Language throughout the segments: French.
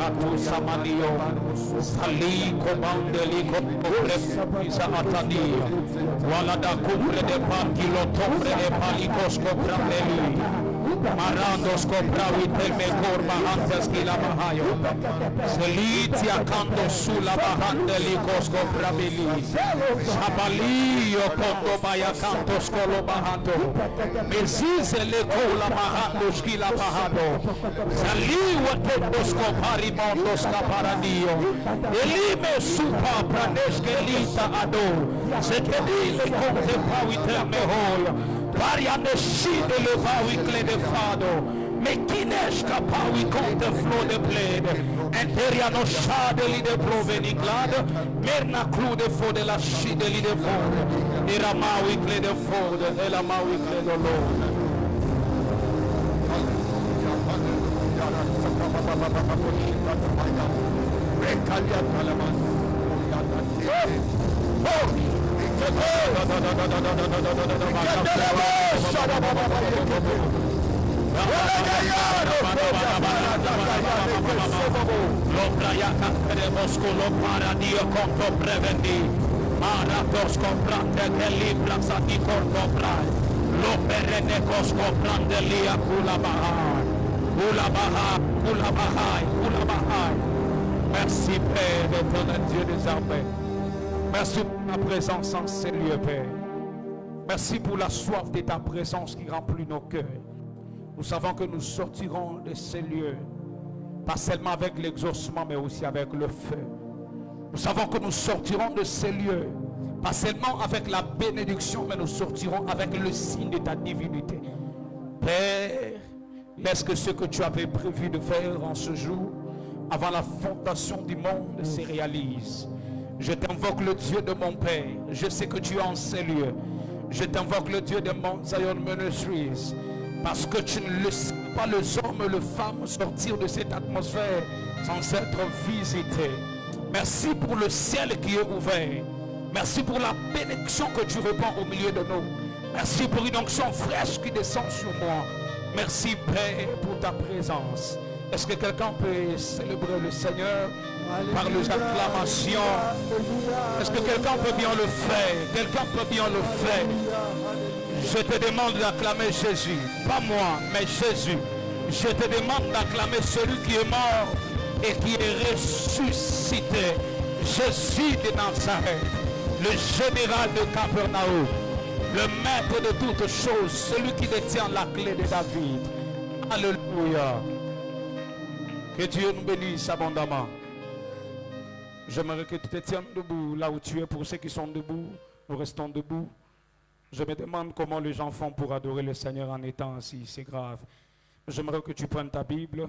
katu samanio sali kobandeli kobre isa atani wala da kubre de parkilo tobre de palikos kobrandeli marandos kobrawi telme korba antes kila mahayo selitia kando sula bahandeli kos kobrabili sabalio kondo baya kantos kolo bahando mesize le kola mahandos kila bahado saliwa tendos kopari mondos kaparadio elime supa praneske lita ado sekedile konte pawi telme hoyo varia nescide le pawi klede fado Mekinesh kapawi konte flow de bled enteria no shade li de proveni glad merna crude fo de la shide li de fode era mawi klede fode ela mawi klede lord lo paradio conto prevendi maratos comprante che libra sati corto prai lo perene cosco prende lia kula bahai. Merci Père éternel Dieu des armées. Merci pour ta présence en ces lieux, Père. Merci pour la soif de ta présence qui remplit nos cœurs. Nous savons que nous sortirons de ces lieux, pas seulement avec l'exaucement, mais aussi avec le feu. Nous savons que nous sortirons de ces lieux, pas seulement avec la bénédiction, mais nous sortirons avec le signe de ta divinité. Père, laisse que ce que tu avais prévu de faire en ce jour, avant la fondation du monde, se réalise. Je t'invoque le Dieu de mon Père. Je sais que tu es en ces lieux. Je t'invoque le Dieu de Mount Zion Ministries. Parce que tu ne laisses pas les hommes et les femmes sortir de cette atmosphère sans être visités. Merci pour le ciel qui est ouvert. Merci pour la bénédiction que tu répands au milieu de nous. Merci pour une onction fraîche qui descend sur moi. Merci Père pour ta présence. Est-ce que quelqu'un peut célébrer le Seigneur par les acclamations? Est-ce que quelqu'un peut bien le faire? Quelqu'un peut bien le faire? Je te demande d'acclamer Jésus. Pas moi, mais Jésus. Je te demande d'acclamer celui qui est mort et qui est ressuscité. Jésus de Nazareth, le général de Capernaum, le maître de toutes choses, celui qui détient la clé de David. Alléluia. Que Dieu nous bénisse abondamment. J'aimerais que tu te tiennes debout là où tu es. Pour ceux qui sont debout, nous restons debout. Je me demande comment les gens font pour adorer le Seigneur en étant assis. C'est grave. J'aimerais que tu prennes ta Bible.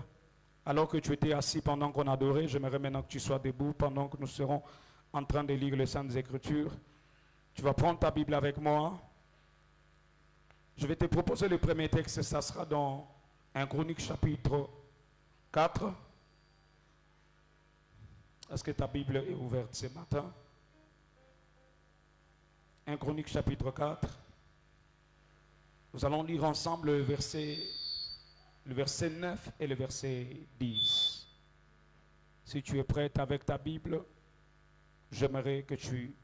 Alors que tu étais assis pendant qu'on adorait, j'aimerais maintenant que tu sois debout pendant que nous serons en train de lire les Saintes Écritures. Tu vas prendre ta Bible avec moi. Je vais te proposer le premier texte. Ça sera dans 1 Chronique chapitre 4. Est-ce que ta Bible est ouverte ce matin? 1 Chronique chapitre 4. Nous allons lire ensemble le verset 9 et le verset 10. Si tu es prête avec ta Bible, j'aimerais que tu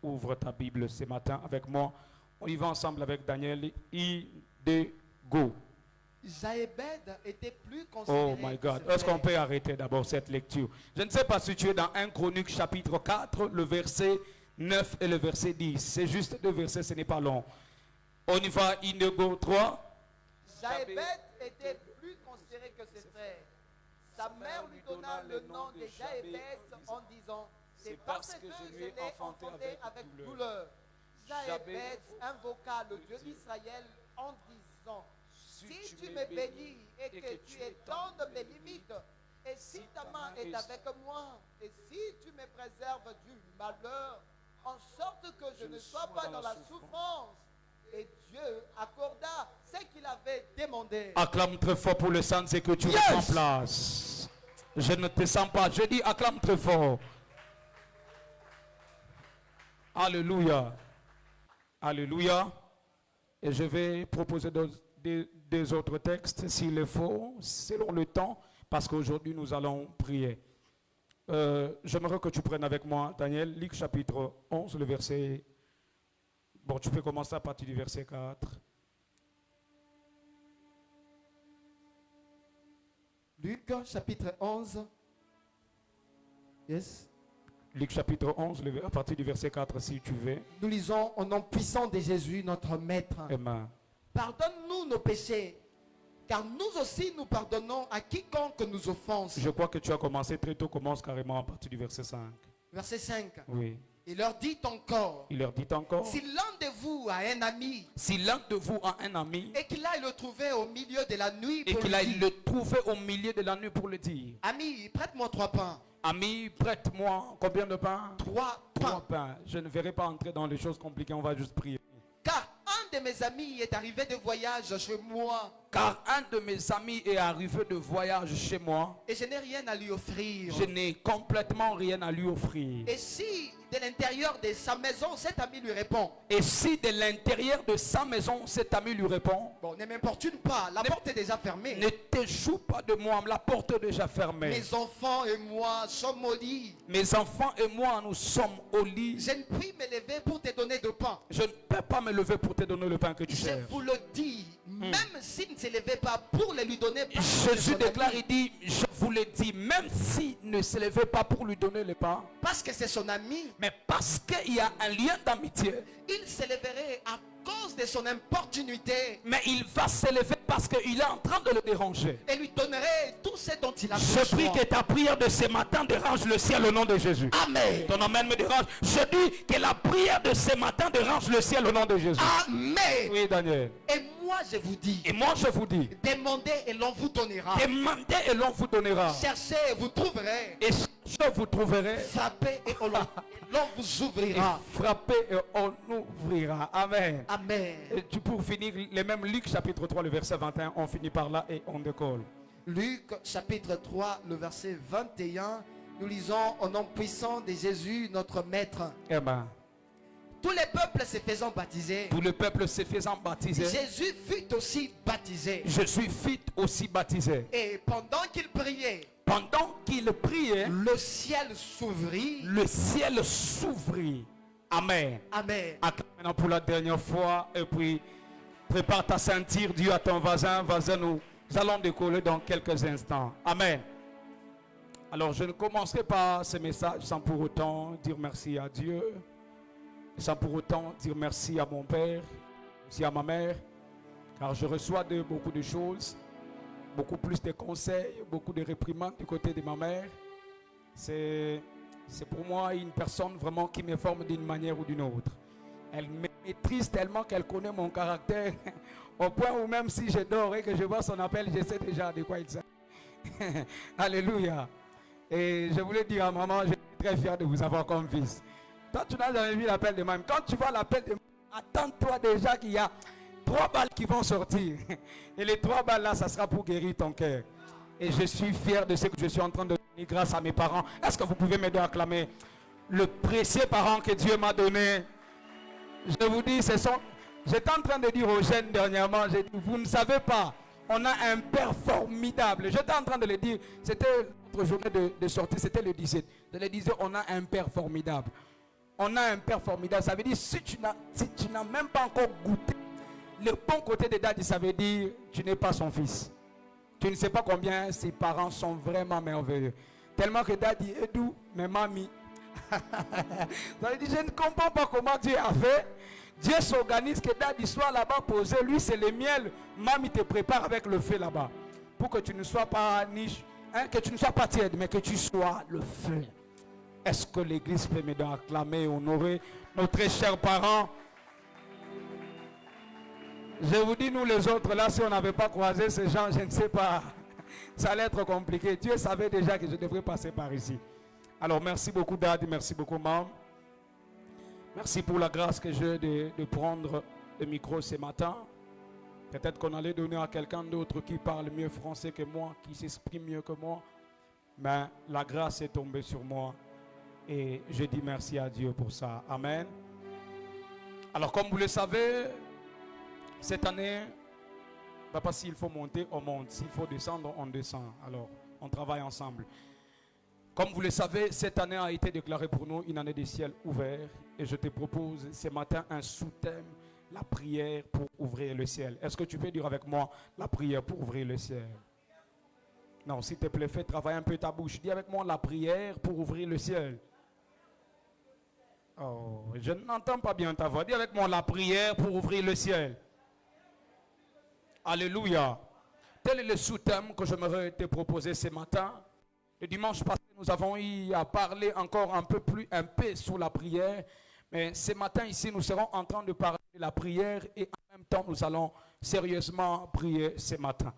ouvres ta Bible ce matin avec moi. On y va ensemble avec Daniel Idego. Jaébed était plus considéré. Oh my God. Est-ce qu'on peut arrêter d'abord cette lecture? Je ne sais pas si tu es dans 1 Chronique chapitre 4, le verset 9 et le verset 10. C'est juste deux versets, ce n'est pas long. On y va, Idego 3. Jaébed était plus considéré que ses frères. Sa mère lui donna le nom de Jaébed en disant: c'est parce que je lui ai enfanté avec douleur. Jaébed invoqua le Dieu d'Israël en disant: si tu me bénis et que tu étendes mes limites, et si ta main est avec moi, et si tu me préserves du malheur, en sorte que je ne sois pas dans la souffrance. Et Dieu accorda ce qu'il avait demandé. Acclame très fort pour le sang et que tu es en place. Je ne te sens pas. Je dis acclame très fort. Alléluia. Alléluia. Et je vais proposer des autres textes s'il le faut, selon le temps. parce qu'aujourd'hui nous allons prier. J'aimerais que tu prennes avec moi, Daniel, Luc chapitre 11, le verset... Bon, tu peux commencer à partir du verset 4. Luc chapitre 11. Yes. Luc chapitre 11, à partir du verset 4, si tu veux. Nous lisons au nom puissant de Jésus, notre Maître. Amen. Pardonne-nous nos péchés, car nous aussi nous pardonnons à quiconque nous offense. Je crois que tu as commencé très tôt, commence carrément à partir du verset 5. Verset 5. Oui. Il leur dit encore, Il leur dit encore, si l'un de vous a un ami si l'un de vous a un ami et qu'il aille le trouver au milieu de la nuit et pour qu'il lui aille dire, le trouver au milieu de la nuit pour le dire, ami, prête-moi 3 pains. ami, prête-moi combien de pains? 3 3 pains. pains. Je ne verrai pas entrer dans les choses compliquées, on va juste prier. Car un de mes amis est arrivé de voyage chez moi Car un de mes amis est arrivé de voyage chez moi. et je n'ai rien à lui offrir. Je n'ai complètement rien à lui offrir. Et si de l'intérieur de sa maison, cet ami lui répond, Et si de l'intérieur de sa maison, cet ami lui répond, bon, ne m'importune pas, la porte est déjà fermée. ne te joue pas de moi, la porte est déjà fermée. Mes enfants et moi sommes au lit. Mes enfants et moi, nous sommes au lit. Je ne puis me lever pour te donner de pain. Je ne peux pas me lever pour te donner le pain que tu Je cherches. vous le dis, même s'il ne se levait pas pour le lui donner pain, Jésus déclare, il dit, je vous le dis, même s'il ne se levait pas pour lui donner le pain, parce que c'est son ami, mais parce qu'il y a un lien d'amitié, il se leverait à cause de son importunité mais il va se lever parce qu'il est en train de le déranger. et lui donnerait tout ce dont il a Je prie besoin. que ta prière de ce matin dérange le ciel au nom de Jésus. Amen. Ton amen me dérange. Je dis que la prière de ce matin dérange le ciel au nom de Jésus. Amen. Oui, Daniel. Et moi je vous dis, Et moi je vous dis, demandez et l'on vous donnera. demandez et l'on vous donnera. Cherchez et vous trouverez. Et cherchez, vous trouverez. Frappez et l'on vous Et ouvrira. frappez et on ouvrira. Amen. Amen. Et pour finir, les mêmes Luc chapitre 3, le verset 21, on finit par là et on décolle. Luc chapitre 3, le verset 21, nous lisons au nom puissant de Jésus, notre Maître. Amen. Tous les peuples se faisant baptiser, Tout le peuple se faisant baptiser. Jésus fut aussi baptisé. Je suis fit aussi baptisé. Et pendant qu'il priait, Pendant qu'il priait, le ciel s'ouvrit. le ciel s'ouvrit. Amen. Amen. Acclame maintenant pour la dernière fois et puis prépare ta ceinture, dis à ton voisin, nous allons décoller dans quelques instants. Amen. Alors je ne commencerai pas ce message sans pour autant dire merci à Dieu, sans pour autant dire merci à mon père, merci à ma mère, car je reçois beaucoup de choses, beaucoup plus de conseils, beaucoup de réprimandes du côté de ma mère. C'est pour moi une personne vraiment qui me forme d'une manière ou d'une autre. Elle me maîtrise tellement qu'elle connaît mon caractère, au point où même si je dors et que je vois son appel, je sais déjà de quoi il s'agit. Alléluia. Et je voulais dire à maman, je suis très fier de vous avoir comme fils. Toi, tu n'as jamais vu l'appel de maman. Quand tu vois l'appel de maman, attends-toi déjà qu'il y a 3 balles qui vont sortir. Et les 3 balles là, ça sera pour guérir ton cœur. Et je suis fier de ce que je suis en train de donner grâce à mes parents. Est-ce que vous pouvez m'aider à acclamer le précieux parent que Dieu m'a donné? Je vous dis, j'étais en train de dire aux jeunes dernièrement, j'ai dit, vous ne savez pas, on a un père formidable. J'étais en train de le dire, c'était notre journée de sortie, c'était le 17. Je le disais, on a un père formidable. On a un père formidable. Ça veut dire, si tu n'as même pas encore goûté le bon côté de Daddy, ça veut dire, tu n'es pas son fils. Tu ne sais pas combien ses parents sont vraiment merveilleux. Tellement que Daddy est doux, mais mamie. Ça veut dire, je ne comprends pas comment Dieu a fait. Dieu s'organise que Daddy soit là-bas posé. Lui, c'est le miel. Mamie te prépare avec le feu là-bas. Pour que tu ne sois pas niche, que tu ne sois pas tiède, mais que tu sois le feu. Est-ce que l'église peut m'aider à acclamer et honorer nos très chers parents? Je vous dis, nous les autres, là, si on n'avait pas croisé ces gens, je ne sais pas. Ça allait être compliqué. Dieu savait déjà que je devrais passer par ici. Alors, merci beaucoup, Dad. Merci beaucoup, Maman. Merci pour la grâce que j'ai de prendre le micro ce matin. Peut-être qu'on allait donner à quelqu'un d'autre qui parle mieux français que moi, qui s'exprime mieux que moi. Mais la grâce est tombée sur moi. Et je dis merci à Dieu pour ça. Amen. Alors, comme vous le savez, cette année, papa, s'il faut monter, on monte. S'il faut descendre, on descend. Alors, On travaille ensemble. Comme vous le savez, cette année a été déclarée pour nous une année des ciels ouverts. Et je te propose ce matin un sous-thème, la prière pour ouvrir le ciel. Est-ce que tu peux dire avec moi la prière pour ouvrir le ciel? Non, s'il te plaît, fais travailler un peu ta bouche. Dis avec moi la prière pour ouvrir le ciel. Oh, je n'entends pas bien ta voix. Dis avec moi la prière pour ouvrir le ciel. Alléluia. Tel est le sous-thème que j'aimerais te proposer ce matin. Le dimanche passé, nous avons eu à parler encore un peu sur la prière. Mais ce matin ici, nous serons en train de parler de la prière et en même temps, nous allons sérieusement prier ce matin.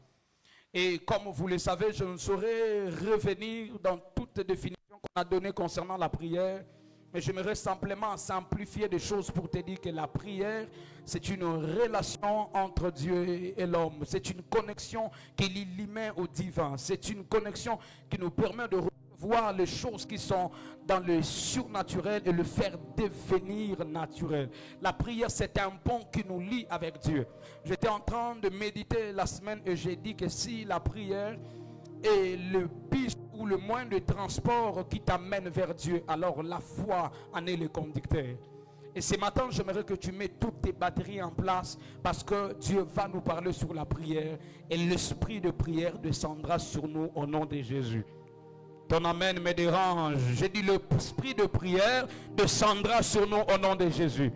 Et comme vous le savez, je ne saurais revenir dans toute définition qu'on a donnée concernant la prière. Mais j'aimerais simplement simplifier des choses pour te dire que la prière, c'est une relation entre Dieu et l'homme. C'est une connexion qui lie l'humain au divin. C'est une connexion qui nous permet de voir les choses qui sont dans le surnaturel et le faire devenir naturel. La prière, c'est un pont qui nous lie avec Dieu. J'étais en train de méditer la semaine et j'ai dit que si la prière est le piste ou le moyen de transport qui t'amène vers Dieu, alors la foi en est le conducteur. Et ce matin, j'aimerais que tu mettes toutes tes batteries en place parce que Dieu va nous parler sur la prière et l'esprit de prière descendra sur nous au nom de Jésus. Ton amen me dérange. J'ai dit l'esprit de prière descendra sur nous au nom de Jésus.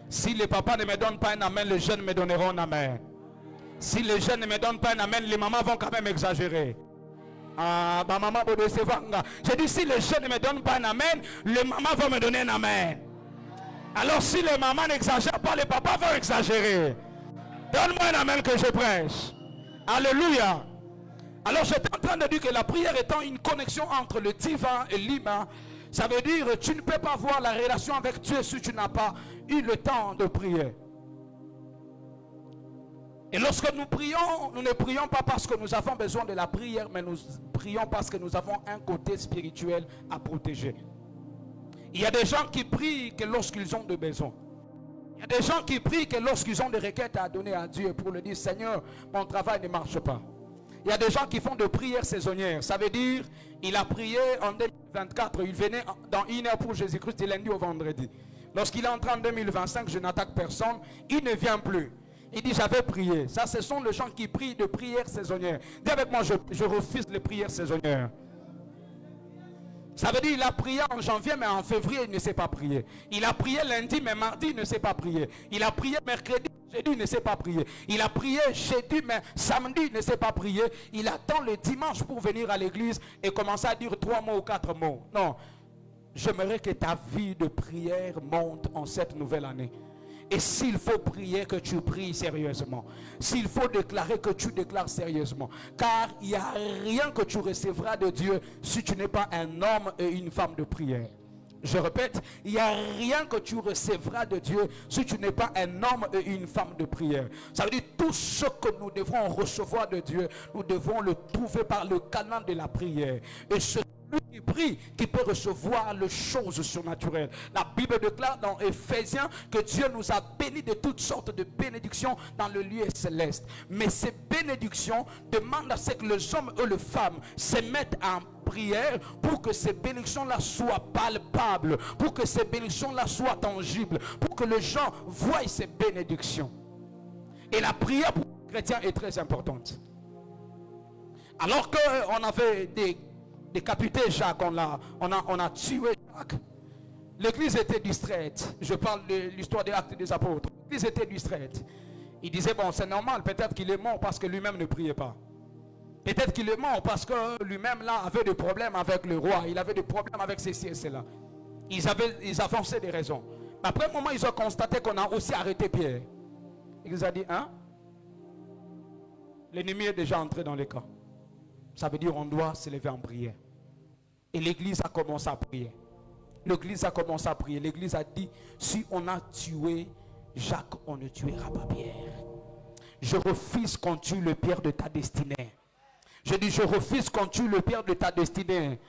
Si les papas ne me donnent pas un amen, les jeunes me donneront un amen. Si les jeunes ne me donnent pas un amen, les mamans vont quand même exagérer. Ah, ma maman peut décevoir. J'ai dit si les jeunes ne me donnent pas un amen, les mamans vont me donner un amen. Alors si les mamans n'exagèrent pas, les papas vont exagérer. Donne-moi un amen que je prêche. Alléluia. Alors j'étais en train de dire que la prière étant une connexion entre le divin et l'humain, ça veut dire que tu ne peux pas avoir la relation avec Dieu si tu n'as pas eu le temps de prier. Et lorsque nous prions, nous ne prions pas parce que nous avons besoin de la prière, mais nous prions parce que nous avons un côté spirituel à protéger. Il y a des gens qui prient que lorsqu'ils ont des besoins. Il y a des gens qui prient que lorsqu'ils ont des requêtes à donner à Dieu pour lui dire, Seigneur, mon travail ne marche pas. Il y a des gens qui font des prières saisonnières. Ça veut dire, il a prié en 2024, il venait dans une heure pour Jésus-Christ du lundi au vendredi. Lorsqu'il est entré en 2025, je n'attaque personne, il ne vient plus. Il dit, j'avais prié. Ça, ce sont les gens qui prient de prières saisonnières. Dis avec moi, je refuse les prières saisonnières. Ça veut dire, il a prié en janvier, mais en février, il ne sait pas prier. Il a prié lundi, mais mardi, il ne sait pas prier. Il a prié mercredi, jeudi, il ne sait pas prier. Il a prié jeudi, mais samedi, il ne sait pas prier. Il attend le dimanche pour venir à l'église et commencer à dire 3 mots ou 4 mots. Non, j'aimerais que ta vie de prière monte en cette nouvelle année. Et s'il faut prier, que tu pries sérieusement. S'il faut déclarer, que tu déclares sérieusement. Car il n'y a rien que tu recevras de Dieu si tu n'es pas un homme et une femme de prière. Je répète, il n'y a rien que tu recevras de Dieu si tu n'es pas un homme et une femme de prière. Ça veut dire tout ce que nous devrons recevoir de Dieu, nous devons le trouver par le canal de la prière. Et celui qui prie, qui peut recevoir les choses surnaturelles. La Bible déclare dans Éphésiens que Dieu nous a bénis de toutes sortes de bénédictions dans le lieu céleste. Mais ces bénédictions demandent à ce que les hommes et les femmes se mettent en prière pour que ces bénédictions-là soient palpables, pour que ces bénédictions-là soient tangibles, pour que les gens voient ces bénédictions. Et la prière pour les chrétiens est très importante. Alors qu'on avait décapité Jacques, on a tué Jacques, l'église était distraite. Je parle de l'histoire des actes des apôtres. L'église était distraite. Il disait, bon, c'est normal, peut-être qu'il est mort parce que lui-même ne priait pas. Peut-être qu'il est mort parce que lui-même là avait des problèmes avec le roi. Il avait des problèmes avec ceci et cela. Ils avançaient des raisons. Mais après un moment, ils ont constaté qu'on a aussi arrêté Pierre. Il nous a dit, hein? L'ennemi est déjà entré dans les camps. Ça veut dire qu'on doit se lever en prière. Et l'église a commencé à prier. L'église a commencé à prier. L'église a dit, si on a tué Jacques, on ne tuera pas Pierre. Je refuse qu'on tue le Pierre de ta destinée. Je dis, je refuse qu'on tue le Pierre de ta destinée.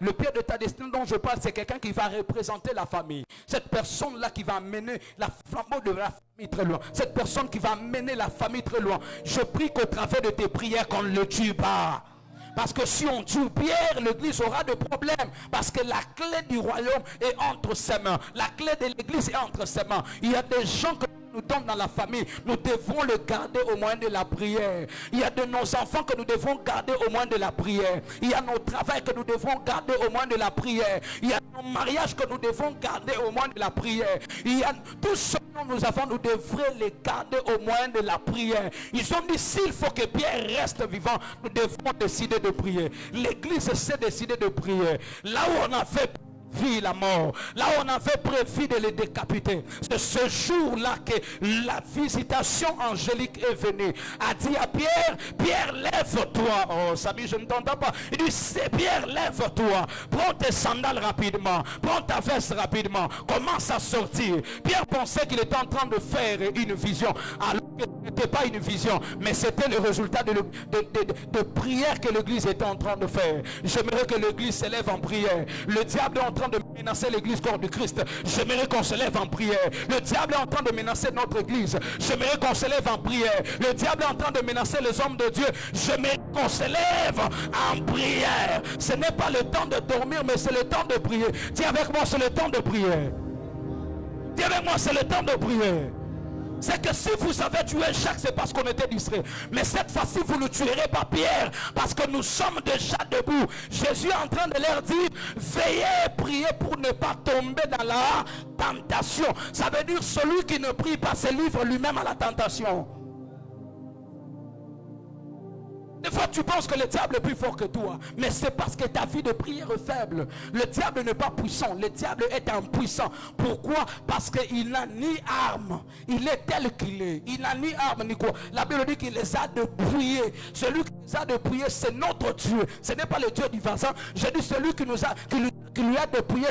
Le Père de ta destinée dont je parle, c'est quelqu'un qui va représenter la famille. Cette personne-là qui va mener la flambeau de la famille très loin. Cette personne qui va mener la famille très loin. Je prie qu'au travers de tes prières, qu'on ne le tue pas. Parce que si on tue Pierre, l'église aura de problèmes. Parce que la clé du royaume est entre ses mains. La clé de l'église est entre ses mains. Il y a des gens que nous donnons dans la famille. Nous devons le garder au moyen de la prière. Il y a de nos enfants que nous devons garder au moyen de la prière. Il y a nos travails que nous devons garder au moyen de la prière. Il y a nos mariages que nous devons garder au moyen de la prière. Il y a tout ce que nous avons, nous devrons les garder au moyen de la prière. Ils ont dit, s'il faut que Pierre reste vivant, nous devons décider de prier. L'église s'est décidée de prier. Là où on a fait vie la mort, là où on avait prévu de les décapiter, c'est ce jour-là que la visitation angélique est venue, a dit à Pierre, Pierre lève-toi. Oh Samy, je ne t'entends pas. Il dit, c'est Pierre, lève-toi, prends tes sandales rapidement, prends ta veste rapidement, commence à sortir. Pierre pensait qu'il était en train de faire une vision, alors que ce n'était pas une vision, mais c'était le résultat de prière que l'église était en train de faire. J'aimerais que l'église s'élève en prière. Le diable est en train de menacer l'église corps du Christ. J'aimerais qu'on se lève en prière. Le diable est en train de menacer notre église. J'aimerais qu'on se lève en prière. Le diable est en train de menacer les hommes de Dieu. J'aimerais qu'on se lève en prière. Ce n'est pas le temps de dormir, mais c'est le temps de prier. Dis avec moi, c'est le temps de prière. Dis avec moi, c'est le temps de prier. C'est que si vous avez tué Jacques, c'est parce qu'on était distrait. Mais cette fois-ci, vous ne tuerez pas Pierre, parce que nous sommes déjà debout. Jésus est en train de leur dire, veillez, priez pour ne pas tomber dans la tentation. Ça veut dire celui qui ne prie pas se livre lui-même à la tentation. Des fois tu penses que le diable est plus fort que toi, mais c'est parce que ta vie de prière est faible. Le diable n'est pas puissant, le diable est impuissant. Pourquoi? Parce qu'il n'a ni arme. Il est tel qu'il est. Il n'a ni arme ni quoi. La Bible dit qu'il les a dépouillés. Celui qui les a dépouillés, c'est notre Dieu. Ce n'est pas le Dieu du voisin. J'ai dit celui qui lui a dépouillé,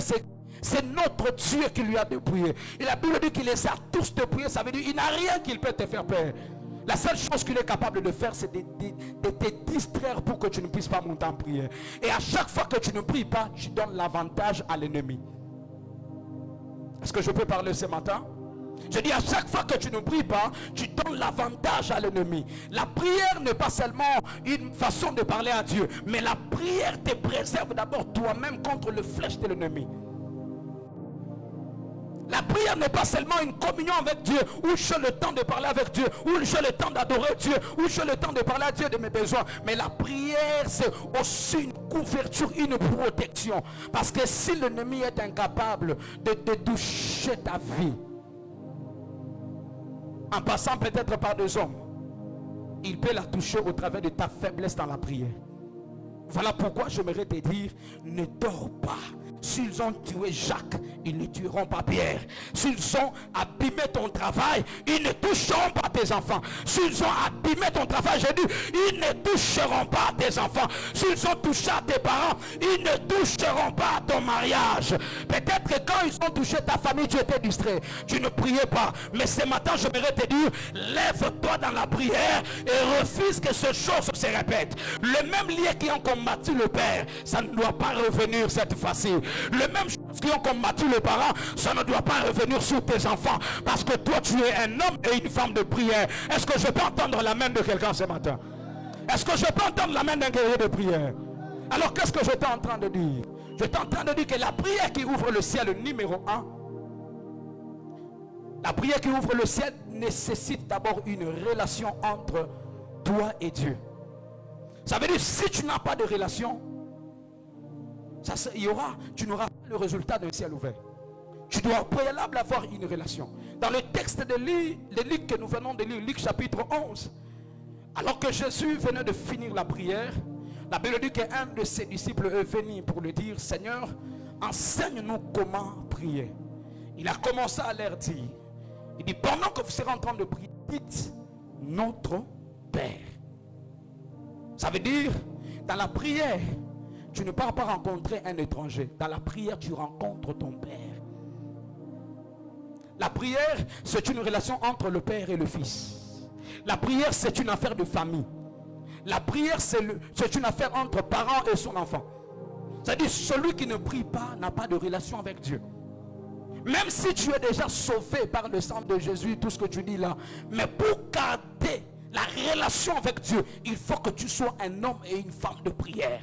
c'est notre Dieu qui lui a dépouillé. Et la Bible dit qu'il les a tous dépouillés. Ça veut dire qu'il n'a rien qui peut te faire peur. La seule chose qu'il est capable de faire, c'est de te distraire pour que tu ne puisses pas monter en prière. Et à chaque fois que tu ne pries pas, tu donnes l'avantage à l'ennemi. Est-ce que je peux parler ce matin? Je dis à chaque fois que tu ne pries pas, tu donnes l'avantage à l'ennemi. La prière n'est pas seulement une façon de parler à Dieu, mais la prière te préserve d'abord toi-même contre le flèche de l'ennemi. La prière n'est pas seulement une communion avec Dieu, où j'ai le temps de parler avec Dieu, où j'ai le temps d'adorer Dieu, où j'ai le temps de parler à Dieu de mes besoins. Mais la prière, c'est aussi une couverture, une protection. Parce que si l'ennemi est incapable de toucher ta vie, en passant peut-être par des hommes, il peut la toucher au travers de ta faiblesse dans la prière. Voilà pourquoi j'aimerais te dire, ne dors pas. S'ils ont tué Jacques, ils ne tueront pas Pierre. S'ils ont abîmé ton travail, ils ne toucheront pas tes enfants. S'ils ont abîmé ton travail, j'ai dit, ils ne toucheront pas tes enfants. S'ils ont touché à tes parents, ils ne toucheront pas ton mariage. Peut-être que quand ils ont touché ta famille, tu étais distrait. Tu ne priais pas. Mais ce matin, j'aimerais te dire, lève-toi dans la prière et refuse que ces choses se répètent. Le même lien qui ont combattu le père, ça ne doit pas revenir cette fois-ci. Le même chose qui ont combattu les parents, ça ne doit pas revenir sur tes enfants. Parce que toi, tu es un homme et une femme de prière. Est-ce que je peux entendre la main de quelqu'un ce matin? Est-ce que je peux entendre la main d'un guerrier de prière? Alors, qu'est-ce que j'étais en train de dire? J'étais en train de dire que la prière qui ouvre le ciel, numéro 1, la prière qui ouvre le ciel nécessite d'abord une relation entre toi et Dieu. Ça veut dire, si tu n'as pas de relation, tu n'auras pas le résultat d'un ciel ouvert. Tu dois au préalable avoir une relation. Dans le texte de Luc que nous venons de lire, Luc chapitre 11, alors que Jésus venait de finir la prière, la Bible dit qu'un de ses disciples est venu pour lui dire, Seigneur, enseigne-nous comment prier. Il a commencé à leur dire, il dit, pendant que vous serez en train de prier, dites notre Père. Ça veut dire, dans la prière, tu ne pars pas rencontrer un étranger. Dans la prière, tu rencontres ton Père. La prière, c'est une relation entre le Père et le Fils. La prière, c'est une affaire de famille. La prière, c'est une affaire entre parents et son enfant. C'est-à-dire, celui qui ne prie pas n'a pas de relation avec Dieu. Même si tu es déjà sauvé par le sang de Jésus, tout ce que tu dis là, mais pour garder La relation avec Dieu, il faut que tu sois un homme et une femme de prière.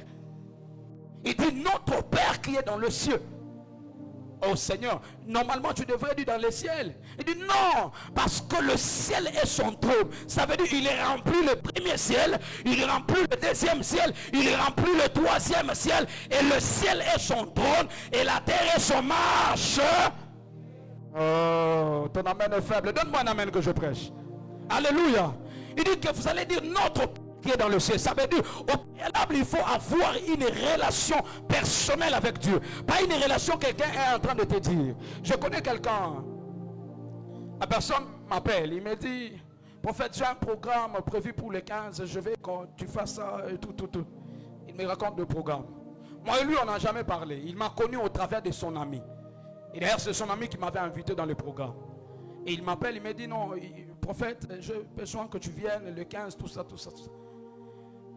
Il dit notre Père qui est dans le ciel. Oh Seigneur, normalement tu devrais dire dans les ciels. Il dit non, parce que le ciel est son trône. Ça veut dire il remplit le premier ciel, il remplit le deuxième ciel, il remplit le troisième ciel. Et le ciel est son trône et la terre est son marche. Oh, ton amen est faible. Donne-moi un amen que je prêche. Alléluia. Il dit que vous allez dire notre Père qui est dans le ciel. Ça veut dire au préalable il faut avoir une relation personnelle avec Dieu. Pas une relation que quelqu'un est en train de te dire. Je connais quelqu'un. La personne m'appelle. Il me dit prophète, j'ai un programme prévu pour les 15. Je veux que tu fasses ça et tout. Il me raconte le programme. Moi et lui on n'a jamais parlé. Il m'a connu au travers de son ami. Et d'ailleurs c'est son ami qui m'avait invité dans le programme. Et il m'appelle, il me dit non, prophète, j'ai besoin que tu viennes le 15, tout ça.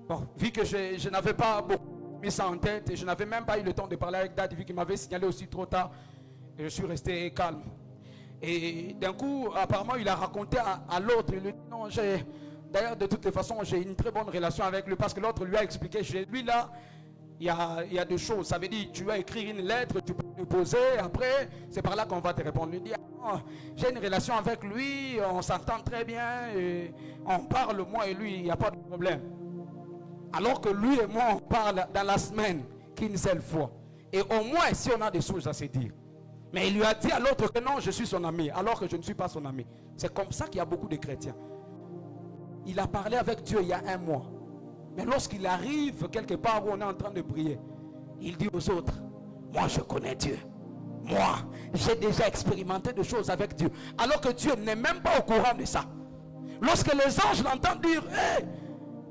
Bon, vu que je n'avais pas beaucoup mis ça en tête et je n'avais même pas eu le temps de parler avec Dad, vu qu'il m'avait signalé aussi trop tard, et je suis resté calme. Et d'un coup, apparemment, il a raconté à l'autre, il lui dit non, d'ailleurs, de toutes les façons, j'ai une très bonne relation avec lui parce que l'autre lui a expliqué, lui là, il y a deux choses. Ça veut dire, tu vas écrire une lettre, tu peux lui poser, après, c'est par là qu'on va te répondre. Il lui dit, oh, j'ai une relation avec lui, on s'entend très bien, et on parle, moi et lui, il n'y a pas de problème. Alors que lui et moi, on parle dans la semaine qu'une seule fois. Et au moins, si on a des choses à se dire. Mais il lui a dit à l'autre que non, je suis son ami, alors que je ne suis pas son ami. C'est comme ça qu'il y a beaucoup de chrétiens. Il a parlé avec Dieu il y a un mois. Mais lorsqu'il arrive quelque part où on est en train de prier, il dit aux autres, moi je connais Dieu. Moi, j'ai déjà expérimenté des choses avec Dieu. Alors que Dieu n'est même pas au courant de ça. Lorsque les anges l'entendent dire, hey,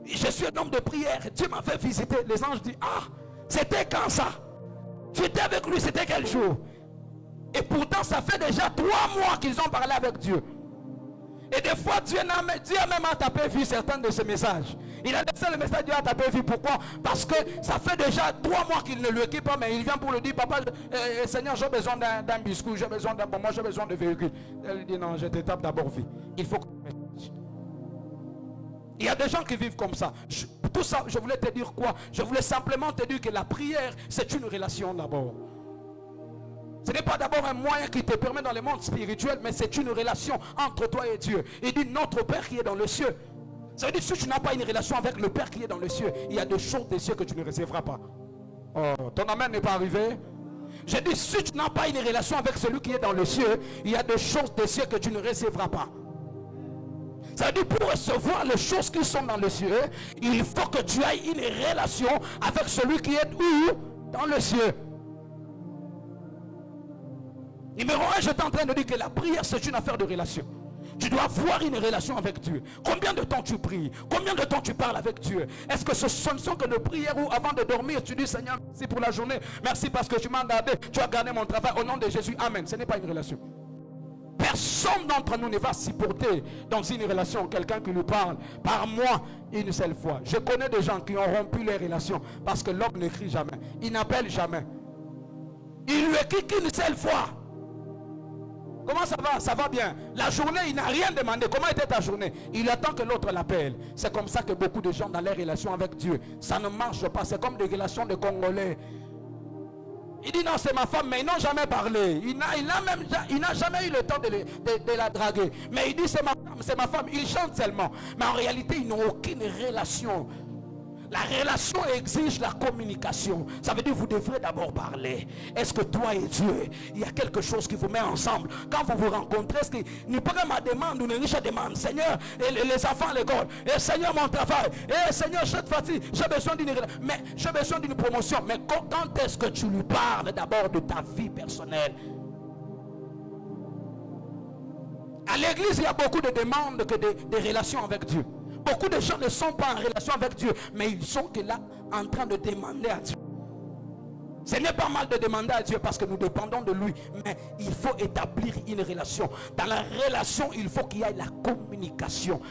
je suis un homme de prière, Dieu m'a fait visiter. Les anges disent, ah, c'était quand ça? Tu étais avec lui, c'était quel jour? Et pourtant, ça fait déjà 3 mois qu'ils ont parlé avec Dieu. Et des fois, Dieu a même à taper vu certains de ces messages. Il a laissé le message, Dieu a tapé vu. Pourquoi? Parce que ça fait déjà 3 mois qu'il ne lui équipe pas, mais il vient pour lui dire, papa, Seigneur, j'ai besoin d'un biscuit, j'ai besoin d'un bon, moi j'ai besoin de véhicule. Elle lui dit, non, je te tape d'abord vie. Il faut que... Il y a des gens qui vivent comme ça. Tout ça, je voulais te dire quoi? Je voulais simplement te dire que la prière, c'est une relation d'abord. Ce n'est pas d'abord un moyen qui te permet dans le monde spirituel, mais c'est une relation entre toi et Dieu. Il dit notre Père qui est dans le ciel. Ça veut dire si tu n'as pas une relation avec le Père qui est dans le ciel, il y a des choses des cieux que tu ne recevras pas. Oh, ton amen n'est pas arrivé. J'ai dit si tu n'as pas une relation avec celui qui est dans le ciel, il y a des choses des cieux que tu ne recevras pas. Ça veut dire pour recevoir les choses qui sont dans le ciel, il faut que tu aies une relation avec celui qui est où? Dans le ciel. Numéro 1, je suis en train de dire que la prière c'est une affaire de relation. Tu dois avoir une relation avec Dieu. Combien de temps tu pries? Combien de temps tu parles avec Dieu? Est-ce que ce ne sont que de prières où avant de dormir tu dis Seigneur merci pour la journée, merci parce que tu m'as gardé, tu as gardé mon travail au nom de Jésus, amen. Ce n'est pas une relation. Personne d'entre nous ne va s'y porter dans une relation, quelqu'un qui lui parle par moi une seule fois. Je connais des gens qui ont rompu les relations parce que l'homme n'écrit jamais, il n'appelle jamais, il lui écrit qu'une seule fois. Comment ça va? Ça va bien. La journée, il n'a rien demandé. Comment était ta journée? Il attend que l'autre l'appelle. C'est comme ça que beaucoup de gens dans les relations avec Dieu, ça ne marche pas. C'est comme des relations de Congolais. Il dit non, c'est ma femme, mais ils n'ont jamais parlé. Il n'a jamais eu le temps de la draguer. Mais il dit c'est ma femme. Il chante seulement. Mais en réalité, ils n'ont aucune relation. La relation exige la communication. Ça veut dire que vous devrez d'abord parler. Est-ce que toi et Dieu, il y a quelque chose qui vous met ensemble? Quand vous vous rencontrez, est-ce que nous prenons ma demande ou une riche demande? Seigneur, les enfants à l'école. Et Seigneur, mon travail. Et Seigneur, cette fois-ci, j'ai besoin d'une relation. Mais j'ai besoin d'une promotion. Mais quand est-ce que tu lui parles d'abord de ta vie personnelle? À l'église, il y a beaucoup de demandes que des relations avec Dieu. Beaucoup de gens ne sont pas en relation avec Dieu, mais ils sont que là en train de demander à Dieu. Ce n'est pas mal de demander à Dieu parce que nous dépendons de lui, mais il faut établir une relation. Dans la relation, il faut qu'il y ait la communication.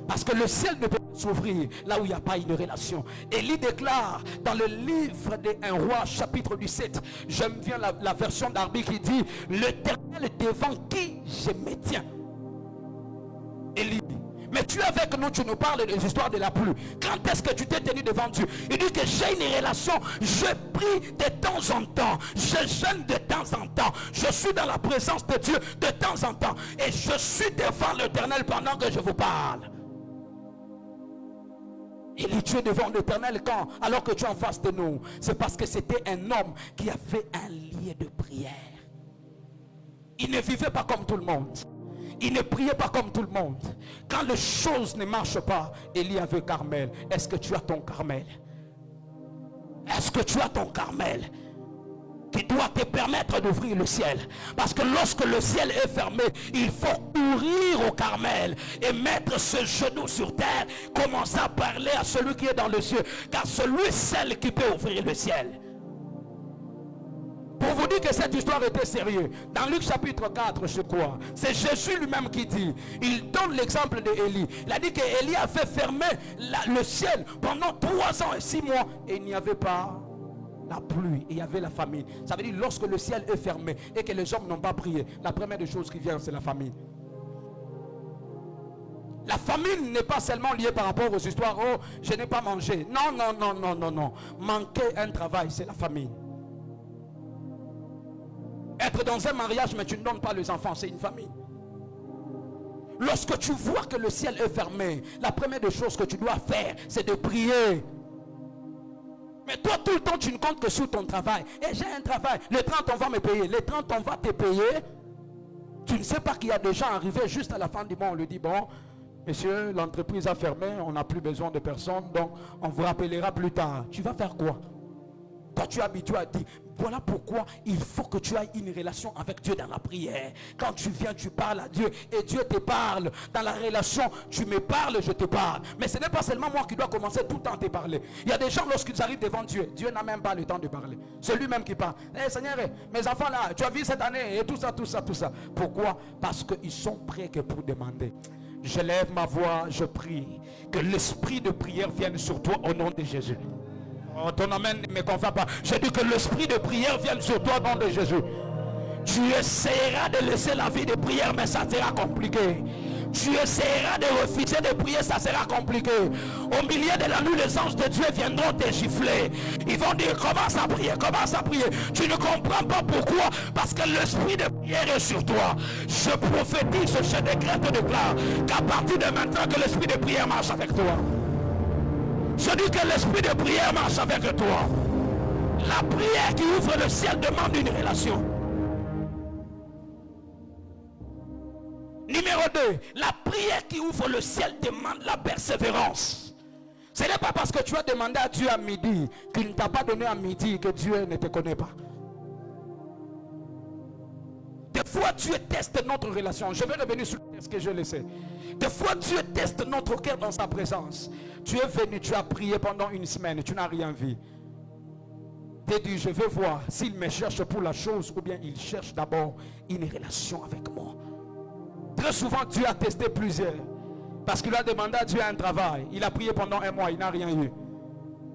Parce que le ciel ne peut pas s'ouvrir là où il n'y a pas une relation. Élie déclare dans le livre de 1 Roi chapitre 17, j'aime bien la version d'Arbi qui dit, l'Éternel devant qui je me tiens. Élie. Mais tu es avec nous, tu nous parles des histoires de la pluie. Quand est-ce que tu t'es tenu devant Dieu? Il dit que j'ai une relation, je prie de temps en temps, je jeûne de temps en temps, je suis dans la présence de Dieu de temps en temps, et je suis devant l'Éternel pendant que je vous parle. Il dit, tu es devant l'Éternel quand? Alors que tu es en face de nous. C'est parce que c'était un homme qui avait un lieu de prière. Il ne vivait pas comme tout le monde. Il ne priait pas comme tout le monde. Quand les choses ne marchent pas, Élie avait Carmel. Est-ce que tu as ton Carmel? Est-ce que tu as ton Carmel qui doit te permettre d'ouvrir le ciel? Parce que lorsque le ciel est fermé, il faut courir au Carmel et mettre ce genou sur terre, commencer à parler à celui qui est dans le ciel, car celui seul qui peut ouvrir le ciel. Pour vous dire que cette histoire était sérieuse, dans Luc chapitre 4, je crois, c'est Jésus lui-même qui dit, il donne l'exemple d'Élie. Il a dit qu'Élie avait fermé le ciel pendant 3 ans et 6 mois et il n'y avait pas la pluie, et il y avait la famine. Ça veut dire lorsque le ciel est fermé et que les hommes n'ont pas prié, la première des choses qui vient, c'est la famine. La famine n'est pas seulement liée par rapport aux histoires, oh, je n'ai pas mangé. Non, non, non, non, non, non. Manquer un travail, c'est la famine. Être dans un mariage, mais tu ne donnes pas les enfants, c'est une famille. Lorsque tu vois que le ciel est fermé, la première des choses que tu dois faire, c'est de prier. Mais toi, tout le temps, tu ne comptes que sur ton travail. Et j'ai un travail, les 30, on va me payer. Les 30, on va te payer. Tu ne sais pas qu'il y a des gens arrivés juste à la fin du mois. On lui dit, bon, monsieur, l'entreprise a fermé, on n'a plus besoin de personne, donc on vous rappellera plus tard. Tu vas faire quoi? Quand tu es habitué à dire, voilà pourquoi il faut que tu aies une relation avec Dieu dans la prière. Quand tu viens, tu parles à Dieu et Dieu te parle. Dans la relation, tu me parles, je te parle. Mais ce n'est pas seulement moi qui dois commencer tout le temps à te parler. Il y a des gens, lorsqu'ils arrivent devant Dieu, Dieu n'a même pas le temps de parler. C'est lui-même qui parle. Eh Seigneur, mes enfants là, tu as vu cette année et tout ça, tout ça, tout ça. Pourquoi? Parce qu'ils sont prêts que pour demander. Je lève ma voix, je prie que l'esprit de prière vienne sur toi au nom de Jésus. Oh, ton amen ne me convainc pas. Je dis que l'esprit de prière vienne sur toi au nom de Jésus. Tu essaieras de laisser la vie de prière, mais ça sera compliqué. Tu essaieras de refuser de prier, ça sera compliqué. Au milieu de la nuit, les anges de Dieu viendront te gifler. Ils vont dire, commence à prier, commence à prier. Tu ne comprends pas pourquoi? Parce que l'esprit de prière est sur toi. Je prophétise, je décrète, je déclare qu'à partir de maintenant, que l'esprit de prière marche avec toi. Je dis que l'esprit de prière marche avec toi. La prière qui ouvre le ciel demande une relation. Numéro 2, la prière qui ouvre le ciel demande la persévérance. Ce n'est pas parce que tu as demandé à Dieu à midi qu'il ne t'a pas donné à midi que Dieu ne te connaît pas. Des fois Dieu teste notre relation. Je vais revenir sur ce que je le sais. Des fois Dieu teste notre cœur dans sa présence. Tu es venu, tu as prié pendant une semaine, tu n'as rien vu. Tu as dit, je vais voir s'il me cherche pour la chose ou bien il cherche d'abord une relation avec moi. Très souvent Dieu a testé plusieurs. Parce qu'il a demandé à Dieu un travail. Il a prié pendant 1 mois, il n'a rien eu.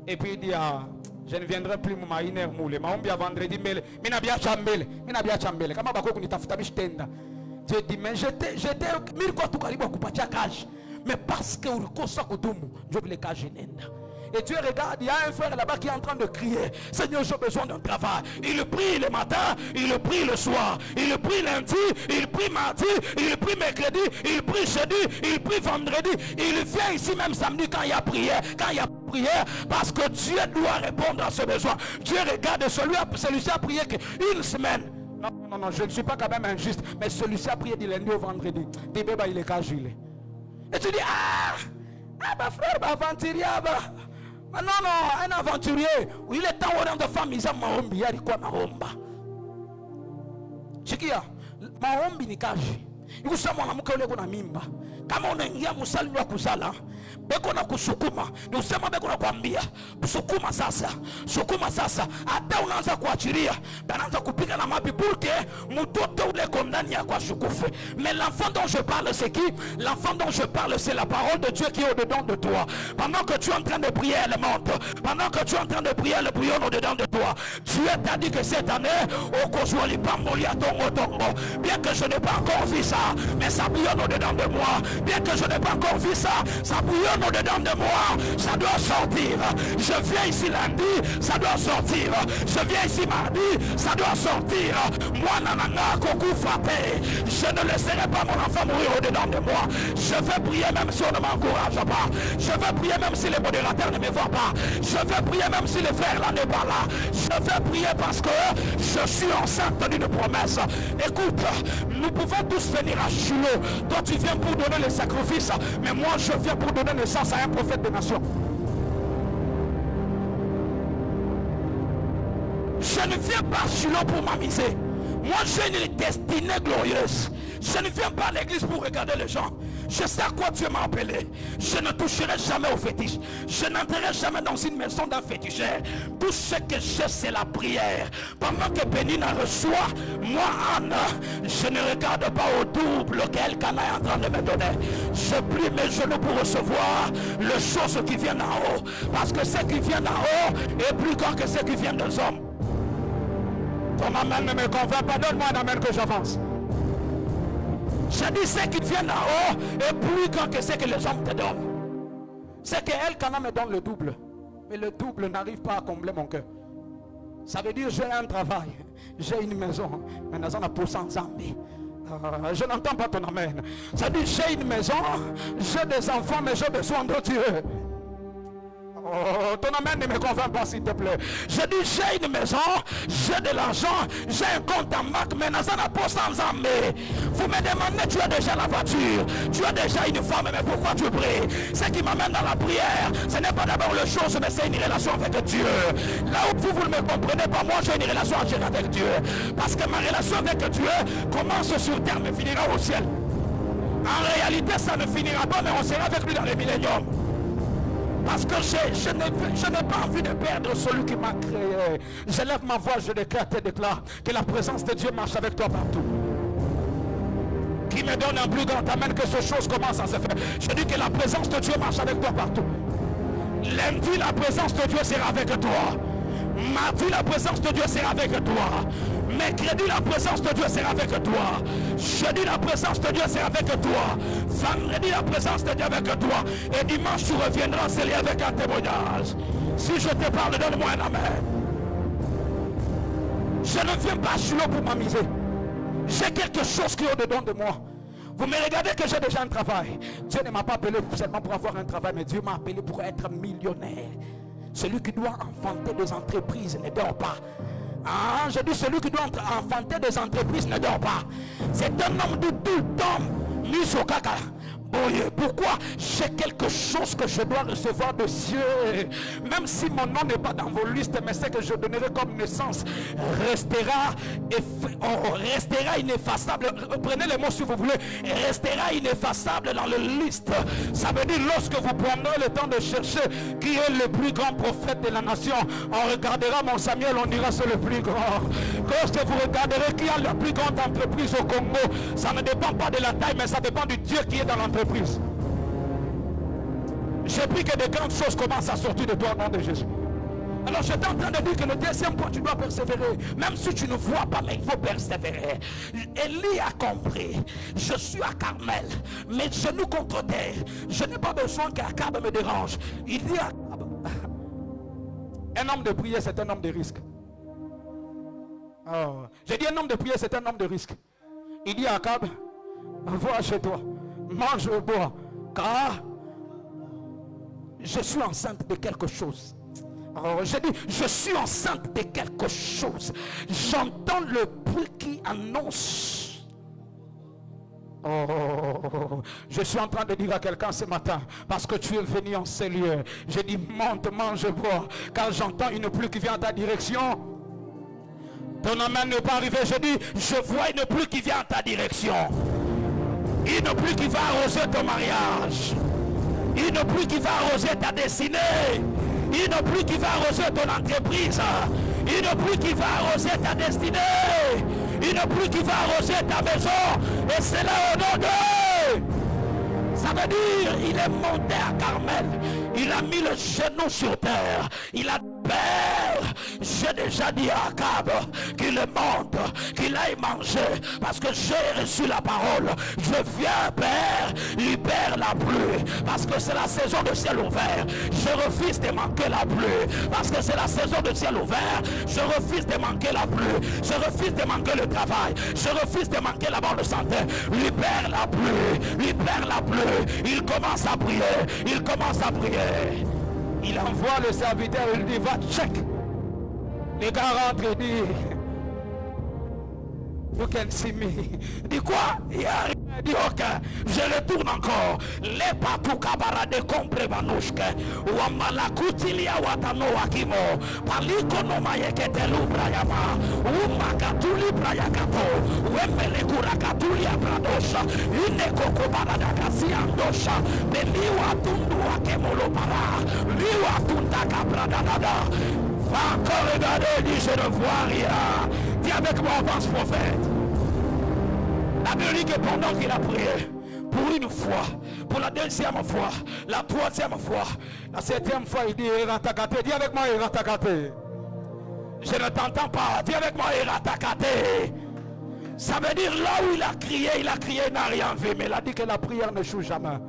Et puis il dit, ah, je ne viendrai plus mon mariner moule. Ma ombi a vendredi mele. Mina bia chambele. Mina bia chambele. Kama bako kunitafuta mishtenda. Dieu dit, mais j'étais mille kwa tu karibu kupatia cash. Mais parce que ulikosa kudumu, Dieu voulait cash nenda. Et Dieu regarde, il y a un frère là-bas qui est en train de crier, Seigneur, j'ai besoin d'un travail. Il prie le matin, il prie le soir, il prie lundi, il prie mardi, il prie mercredi, il prie jeudi, il prie vendredi. Il vient ici même samedi quand il y a prière, parce que Dieu doit répondre à ce besoin. Dieu regarde celui-ci a prié qu'une semaine. Non, je ne suis pas quand même injuste, mais celui-ci a prié du lundi au vendredi. Des bébés, il est cagilé. Et tu dis, ma frère, ma aventurier, non, un aventurier. Il est temps de femme, il a mahombi, il y a quoi mahomba. Chikia, mahombi ni kaji. Il faut savoir que vous avez mimba. Kama unaingia msalini wa kuzala, beko na kusukuma. Ni usema beko na kuambia, sukuma sasa. Hata unaanza kuachilia, banaanza kupiga na mapi pour que mtoto ule kondani ya kwa shukufe. Mais l'enfant dont je parle c'est qui? L'enfant dont je parle c'est la parole de Dieu qui est au-dedans de toi. Pendant que tu es en train de prier, elle monte. Pendant que tu es en train de prier, elle bouillonne au-dedans de toi. Dieu t'a dit que cette année, au Kozwali Pamboli à Tongo, bien que je n'ai pas encore vu ça, mais ça bouillonne au-dedans de moi. bien que je n'ai pas encore vu ça, ça bouillonne au-dedans de moi, ça doit sortir. Je viens ici lundi, ça doit sortir. Je viens ici mardi, ça doit sortir. Moi, nanana, coucou frappé, je ne laisserai pas mon enfant mourir au-dedans de moi. Je vais prier même si on ne m'encourage pas. Je vais prier même si les modérateurs ne me voient pas. Je vais prier même si les frères là n'est pas là. Je vais prier parce que je suis enceinte d'une promesse. Écoute, nous pouvons tous venir à Shiloh. Toi tu viens pour donner les sacrifices, mais moi je viens pour donner naissance à un prophète des nations. Je ne viens pas à Shiloh pour m'amuser. Moi j'ai une destinée glorieuse. Je ne viens pas à l'église pour regarder les gens. Je sais à quoi Dieu m'a appelé. Je ne toucherai jamais au fétiche. Je n'entrerai jamais dans une maison d'un féticheur. Tout ce que j'ai, c'est la prière. Pendant que Pénina reçoit, moi, Anne, je ne regarde pas au double qu'elle Cana est en train de me donner. Je plie mes genoux pour recevoir les choses qui viennent en haut. Parce que ce qui vient en haut est plus grand que ce qui vient des hommes. Ton amen ne me convainc pas. Donne-moi un amen que j'avance. J'ai dit ce qui vient d'en haut est plus grand que ce que les hommes te donnent. C'est qu'elle, quand me donne le double. Mais le double n'arrive pas à combler mon cœur. Ça veut dire j'ai un travail, j'ai une maison, mais nous avons pour 100 ans. Je n'entends pas ton amen. Ça dit j'ai une maison, j'ai des enfants, mais j'ai besoin de Dieu. Oh, ton amen ne me convainc pas s'il te plaît. Je dis j'ai une maison, j'ai de l'argent, j'ai un compte en banque, mais nous n'avons pas 100 ans. Vous me demandez, tu as déjà la voiture, tu as déjà une femme, mais pourquoi tu pries? Ce qui m'amène dans la prière, ce n'est pas d'abord les choses, mais c'est une relation avec Dieu. Là où vous ne me comprenez pas, moi j'ai une relation avec Dieu. Parce que ma relation avec Dieu commence sur terre, mais finira au ciel. En réalité, ça ne finira pas, mais on sera avec lui dans le millénium. Parce que je n'ai pas envie de perdre celui qui m'a créé. Je lève ma voix, je déclare que la présence de Dieu marche avec toi partout. Qui me donne un plus grand amen que ces choses commencent à se faire. Je dis que la présence de Dieu marche avec toi partout. Lundi, la présence de Dieu sera avec toi. Mardi, la présence de Dieu sera avec toi. Mercredi, la présence de Dieu sera avec toi. Jeudi, la présence de Dieu sera avec toi. Vendredi, la présence de Dieu avec toi. Et dimanche, tu reviendras scellé avec un témoignage. Si je te parle, donne-moi un amen. Je ne viens pas à Shiloh pour m'amuser. J'ai quelque chose qui est au-dedans de moi. Vous me regardez que j'ai déjà un travail. Dieu ne m'a pas appelé seulement pour avoir un travail, mais Dieu m'a appelé pour être millionnaire. Celui qui doit enfanter des entreprises ne dort pas. Ah, je dis celui qui doit enfanter des entreprises ne dort pas. C'est un homme de tout temps mis au caca. Pourquoi? J'ai quelque chose que je dois recevoir de Dieu. Même si mon nom n'est pas dans vos listes, mais ce que je donnerai comme naissance restera ineffaçable. Prenez les mots si vous voulez. Restera ineffaçable dans la liste. Ça veut dire lorsque vous prendrez le temps de chercher qui est le plus grand prophète de la nation, on regardera mon Samuel, on dira c'est le plus grand. Lorsque vous regarderez qui a la plus grande entreprise au Congo, ça ne dépend pas de la taille, mais ça dépend du Dieu qui est dans l'entreprise. J'ai pris que de grandes choses commencent à sortir de toi au nom de Jésus. Alors j'étais en train de dire que le deuxième point, tu dois persévérer. Même si tu ne vois pas, mais il faut persévérer. Élie a compris. Je suis à Carmel, mes genoux contre terre. Je n'ai pas besoin qu'Akab me dérange. Il dit à Akab, un homme de prière, c'est un homme de risque. Oh. J'ai dit un homme de prière, c'est un homme de risque. Il dit à Akab, va chez toi, mange et bois, car je suis enceinte de quelque chose. Alors, j'ai dit, je suis enceinte de quelque chose. J'entends le bruit qui annonce. Oh, je suis en train de dire à quelqu'un ce matin, parce que tu es venu en ces lieux. J'ai dit, monte, mange, bois, car j'entends une pluie qui vient à ta direction. Ton amen n'est pas arrivé. Je dis, je vois une pluie qui vient à ta direction. Une pluie qui va arroser ton mariage. Une pluie qui va arroser ta destinée. Une pluie qui va arroser ton entreprise. Une pluie qui va arroser ta destinée. Une pluie qui va arroser ta maison. Et c'est là au nom de... Ça veut dire, il est monté à Carmel. Il a mis le genou sur terre. Il a dit, Père, j'ai déjà dit à Akab qu'il monte, qu'il aille manger, parce que j'ai reçu la parole. Je viens, Père, libère la pluie, parce que c'est la saison de ciel ouvert. Je refuse de manquer la pluie, parce que c'est la saison de ciel ouvert. Je refuse de manquer la pluie. Je refuse de manquer le travail. Je refuse de manquer la bonne santé. Libère la pluie, libère la pluie. Il commence à prier, il commence à prier. Il envoie le serviteur, il dit, va check. Les gars rentrent et disent, you can see me. Il dit quoi? Il arrive, il dit ok, je retourne encore. Les patou kabarade compre manouchke. Wamala kutilia watano wakimo. Palikono mayekete lubrayama. Umakatuli brayakato. Wemele kurakatulia bradosha. Ine koko baradakasi andosha. Beliwa tundu wakemolo para. Liwa tuntaka bradadada. Va encore regarder, il dit je ne vois rien. Dis avec moi, avance prophète. La Bible dit que pendant qu'il a prié, pour une fois, pour la deuxième fois, la troisième fois, la septième fois, il dit Eratakate. Dis avec moi Eratakate. Je ne t'entends pas. Dis avec moi Eratakate. Ça veut dire là où il a crié, il n'a rien vu. Mais il a dit que la prière ne joue jamais.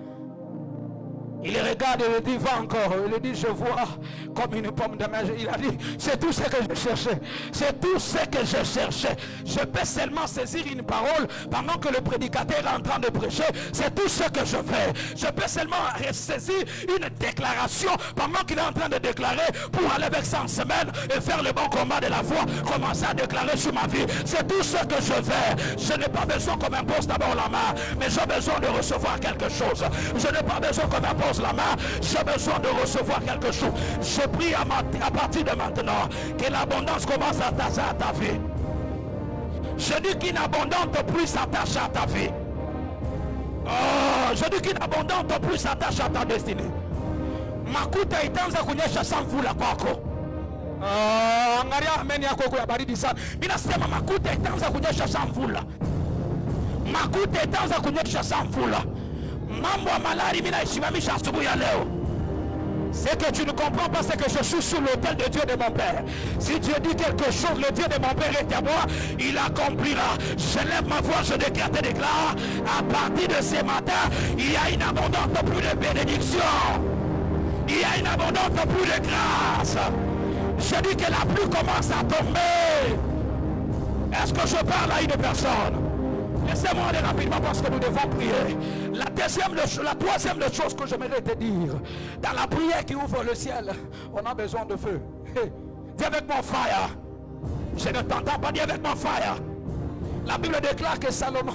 Il regarde et il dit va encore. Il dit je vois comme une pomme de main. Il a dit c'est tout ce que je cherchais. C'est tout ce que je cherchais. Je peux seulement saisir une parole pendant que le prédicateur est en train de prêcher. C'est tout ce que je fais. Je peux seulement saisir une déclaration pendant qu'il est en train de déclarer pour aller avec 100 semaines et faire le bon combat de la foi. Commencer à déclarer sur ma vie. C'est tout ce que je fais. Je n'ai pas besoin qu'on m'impose d'abord la main, mais j'ai besoin de recevoir quelque chose. Je n'ai pas besoin qu'on m'impose la main, j'ai besoin de recevoir quelque chose. Je prie à partir de maintenant que l'abondance commence à s'attacher à ta vie. Je dis qu'une abondante plus s'attache à ta vie. Oh, je dis qu'une abondante plus s'attache à ta destinée. Makuta itaanza kunyesha samvula kwako. Angalia ameni yako kwa baridi sana. Mimi nasema makuta itaanza kunyesha samvula. Makuta itaanza kunyesha samvula. Mambo ya malari mimi naishimamisha asubuhi ya leo. C'est que tu ne comprends pas, c'est que je suis sur l'autel de Dieu de mon Père. Si Dieu dit quelque chose, le Dieu de mon Père est à moi, il accomplira. Je lève ma voix, je déclare, à partir de ce matin, il y a une abondante plus de bénédiction. Il y a une abondante plus de grâce. Je dis que la pluie commence à tomber. Est-ce que je parle à une personne? Laissez-moi aller rapidement parce que nous devons prier. La troisième chose que j'aimerais te dire, dans la prière qui ouvre le ciel, on a besoin de feu. Dis avec moi fire. Je ne t'entends pas, dis avec moi fire. La Bible déclare que Salomon,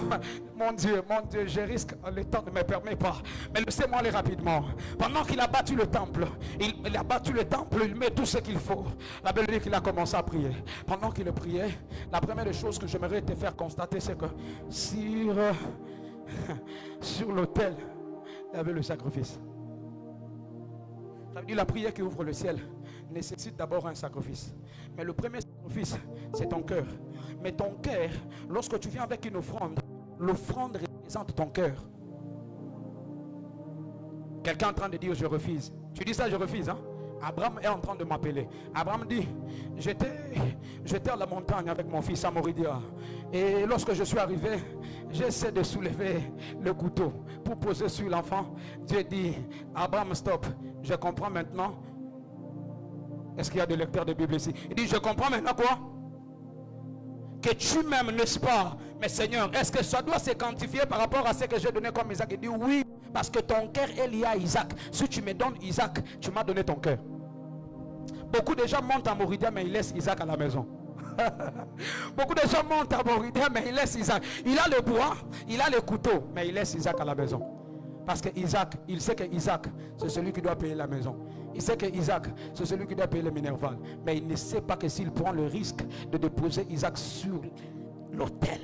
mon Dieu, je risque, le temps ne me permet pas. Mais laissez-moi aller rapidement. Pendant qu'il a battu le temple, il met tout ce qu'il faut. La Bible dit qu'il a commencé à prier. Pendant qu'il priait, la première des choses que j'aimerais te faire constater, c'est que sur l'autel, il y avait le sacrifice. Ça veut dire la prière qui ouvre le ciel nécessite d'abord un sacrifice. Mais le premier sacrifice, c'est ton cœur. Mais ton cœur, lorsque tu viens avec une offrande, l'offrande représente ton cœur. Quelqu'un est en train de dire je refuse. Tu dis ça, je refuse, hein? Abraham est en train de m'appeler. Abraham dit, j'étais à la montagne avec mon fils à Moridia. Et lorsque je suis arrivé, j'essaie de soulever le couteau pour poser sur l'enfant. Dieu dit, Abraham, stop. Je comprends maintenant. Est-ce qu'il y a des lecteurs de Bible ici? Il dit, je comprends maintenant quoi? Que tu m'aimes, n'est-ce pas? Mais Seigneur, est-ce que ça doit se quantifier par rapport à ce que j'ai donné comme Isaac? Il dit oui, parce que ton cœur est lié à Isaac. Si tu me donnes Isaac, tu m'as donné ton cœur. Beaucoup de gens montent à Moridia, mais ils laissent Isaac à la maison. Beaucoup de gens montent à Moridia, mais ils laissent Isaac. Il a le bois, il a le couteau, mais il laisse Isaac à la maison. Parce que Isaac, il sait que Isaac, c'est celui qui doit payer la maison. Il sait que Isaac, c'est celui qui doit payer le minerval. Mais il ne sait pas que s'il prend le risque de déposer Isaac sur l'autel,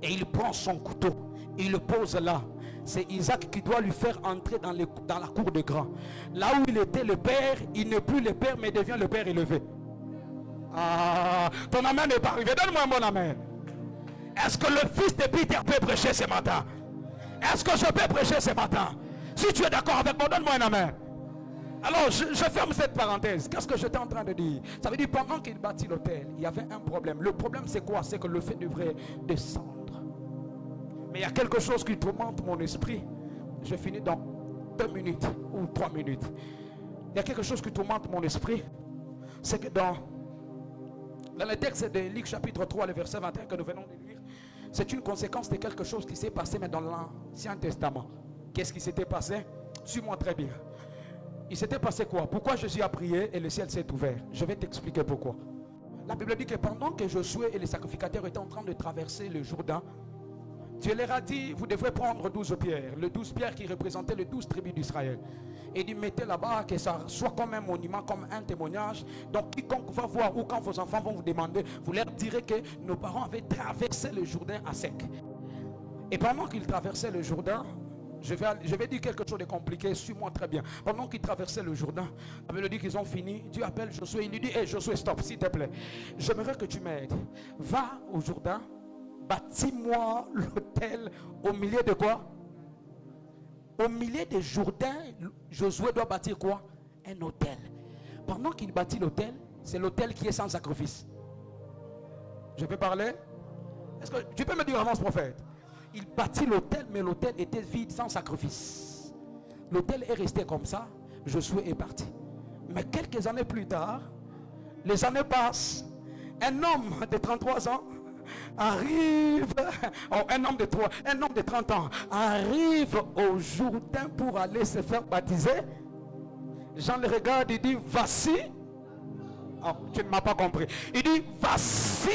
et il prend son couteau, il le pose là, c'est Isaac qui doit lui faire entrer dans la cour de grands. Là où il était le père, il n'est plus le père, mais devient le père élevé. Ah, ton amen n'est pas arrivé. Donne-moi un bon amen. Est-ce que le fils de Peter peut prêcher ce matin? Est-ce que je peux prêcher ce matin? Si tu es d'accord avec moi, donne-moi un amen. Alors, je ferme cette parenthèse. Qu'est-ce que j'étais en train de dire? Ça veut dire, pendant qu'il bâtit l'autel, il y avait un problème. Le problème, c'est quoi? C'est que le feu devrait descendre. Mais il y a quelque chose qui tourmente mon esprit. Je finis dans 2 minutes ou 3 minutes. Il y a quelque chose qui tourmente mon esprit. C'est que dans le texte de Luc chapitre 3, le verset 21 que nous venons de lire, c'est une conséquence de quelque chose qui s'est passé mais dans l'Ancien Testament. Qu'est-ce qui s'était passé? Suis-moi très bien. Il s'était passé quoi? Pourquoi Jésus a prié et le ciel s'est ouvert? Je vais t'expliquer pourquoi. La Bible dit que pendant que Josué et les sacrificateurs étaient en train de traverser le Jourdain, Dieu leur a dit, vous devrez prendre 12 pierres. Les 12 pierres qui représentaient les 12 tribus d'Israël. Et il dit, mettez là-bas, que ça soit comme un monument, comme un témoignage. Donc quiconque va voir, ou quand vos enfants vont vous demander, vous leur direz que nos parents avaient traversé le Jourdain à sec. Et pendant qu'ils traversaient le Jourdain, je vais dire quelque chose de compliqué, suis-moi très bien. Pendant qu'ils traversaient le Jourdain, la Bible dit qu'ils ont fini. Dieu appelle Josué, il lui dit, hey Josué, stop, s'il te plaît. J'aimerais que tu m'aides. Va au Jourdain, bâtis-moi l'autel au milieu de quoi? Au milieu des Jourdain, Josué doit bâtir quoi? Un autel. Pendant qu'il bâtit l'autel, c'est l'autel qui est sans sacrifice. Je peux parler? Est-ce que tu peux me dire avant ce prophète? Il bâtit l'autel, mais l'autel était vide, sans sacrifice. L'autel est resté comme ça. Josué est parti. Mais quelques années plus tard, les années passent. Un homme de 33 ans arrive, un homme de 30 ans arrive au Jourdain pour aller se faire baptiser. Jean le regarde, il dit, voici. Oh, tu ne m'as pas compris. Il dit, voici.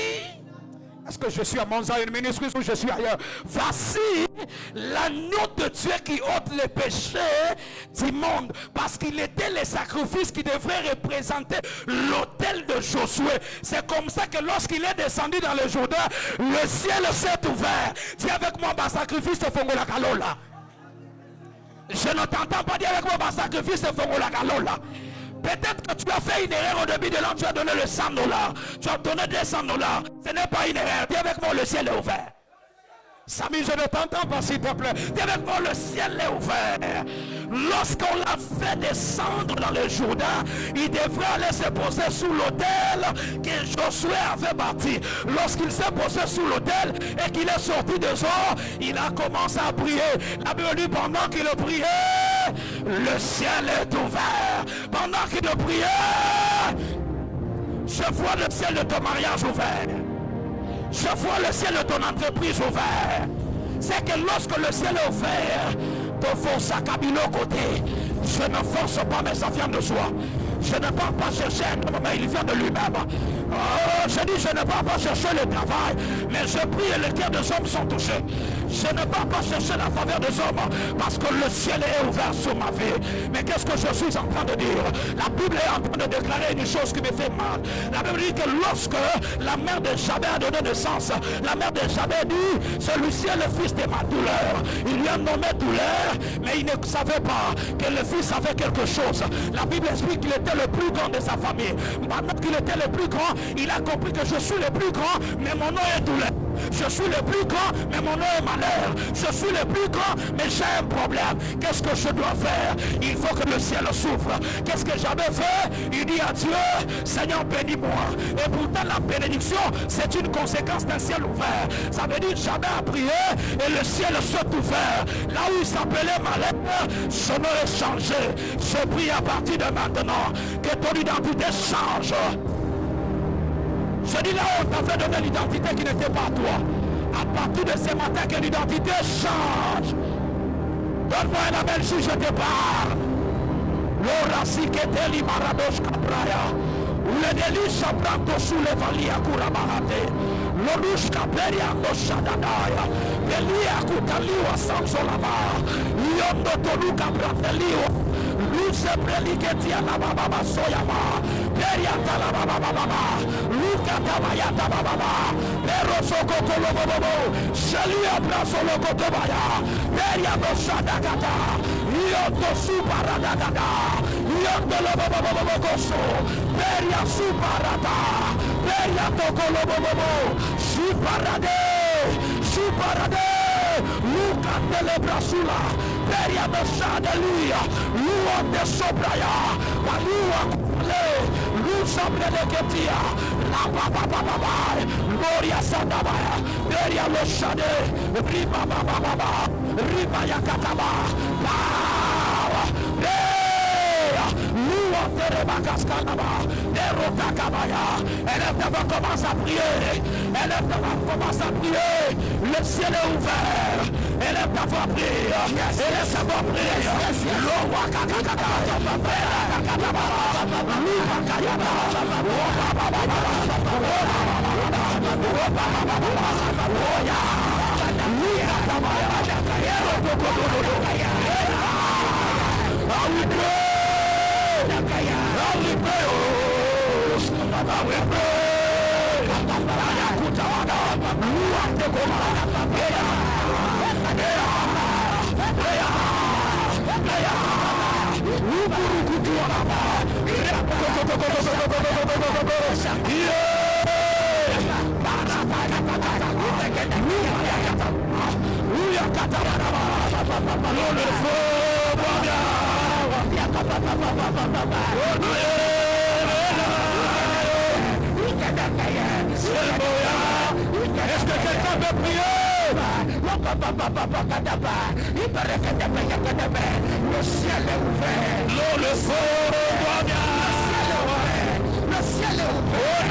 Est-ce que je suis à Monza, une ministre, ou je suis ailleurs? Voici l'agneau de Dieu qui ôte les péchés du monde. Parce qu'il était le sacrifice qui devrait représenter l'autel de Josué. C'est comme ça que lorsqu'il est descendu dans le Jourdain, le ciel s'est ouvert. Dis avec moi, ma sacrifice de Fongola Kalola. Je ne t'entends pas dire avec moi, ma sacrifice de Fongola Kalola. Peut-être que tu as fait une erreur au début de l'an, tu as donné le $100. Tu as donné $200. Ce n'est pas une erreur. Dis avec moi, le ciel est ouvert. Samy, je ne t'entends pas, s'il te plaît. Dis avec moi, le ciel est ouvert. Lorsqu'on l'a fait descendre dans le Jourdain, il devrait aller se poser sous l'autel que Josué avait bâti. Lorsqu'il s'est posé sous l'autel et qu'il est sorti de eaux, il a commencé à prier. La Bible dit, pendant qu'il priait, le ciel est ouvert. Pendant qu'il priait, je vois le ciel de ton mariage ouvert. Je vois le ciel de ton entreprise ouvert. C'est que lorsque le ciel est ouvert, ton force à cabiner au côté. Je ne force pas, mais ça vient de soi. Je ne pars pas chercher un homme, mais il vient de lui-même. Oh, je dis, je ne pars pas chercher le travail, mais je prie et les cœurs des hommes sont touchés. Je ne pars pas chercher la faveur des hommes, parce que le ciel est ouvert sur ma vie. Mais qu'est-ce que je suis en train de dire? La Bible est en train de déclarer une chose qui me fait mal. La Bible dit que lorsque la mère de Jabez a donné naissance, la mère de Jabez dit, celui-ci est le fils de ma douleur. Il lui a nommé douleur, mais il ne savait pas que le fils avait quelque chose. La Bible explique qu'il était le plus grand de sa famille. Maintenant qu'il était le plus grand, il a compris que je suis le plus grand, mais mon nom est douleur. Je suis le plus grand, mais mon nom est malheur. Je suis le plus grand, mais j'ai un problème. Qu'est-ce que je dois faire? Il faut que le ciel s'ouvre. Qu'est-ce que j'avais fait? Il dit à Dieu, Seigneur, bénis-moi. Et pourtant, la bénédiction, c'est une conséquence d'un ciel ouvert. Ça veut dire que j'avais à prier et le ciel s'est ouvert. Là où il s'appelait malheur, je me l'ai changé. Je prie à partir de maintenant que ton identité change. Je dis là où on t'avait donné l'identité qui n'était pas à toi. À partir de ce matin que l'identité change. Donne-moi un amen si je te parle. L'ora si que te li maradosh kabraya. Le délice branto sous les valiers à Kourabahate. L'orush kaperia no shadadaya. Pelia kutaliwa sansolava. Yondo tolu kabratelio. Luce preliketia la baba soyama. Periata la baba. Luka tabayata baba. Pero soko kolobobo. Shali abrazo loko tobaya. Periato shadakata. Yondo suparadagada. Yondo lobobobo koso. Peria suparada. Peria toko lobobobo. Suparade. Suparade. Luca delle brasula, peria de shadelia, lua de sobraya, lua le, lusa bredeketia, la baba baba, gloria sandabaya, peria lo shade, riba baba baba, riba yakataba, power, lua terebakaskanaba, derotakabaya. Élève ta voix, commence à prier. Élève ta voix, commence à prier. Le ciel est ouvert. Élève ta voix, prie. Élève ta voix, prie. Est-ce que quelqu'un veut prier? Le ciel est ouvert. Le feu doit bien. Le ciel est ouvert.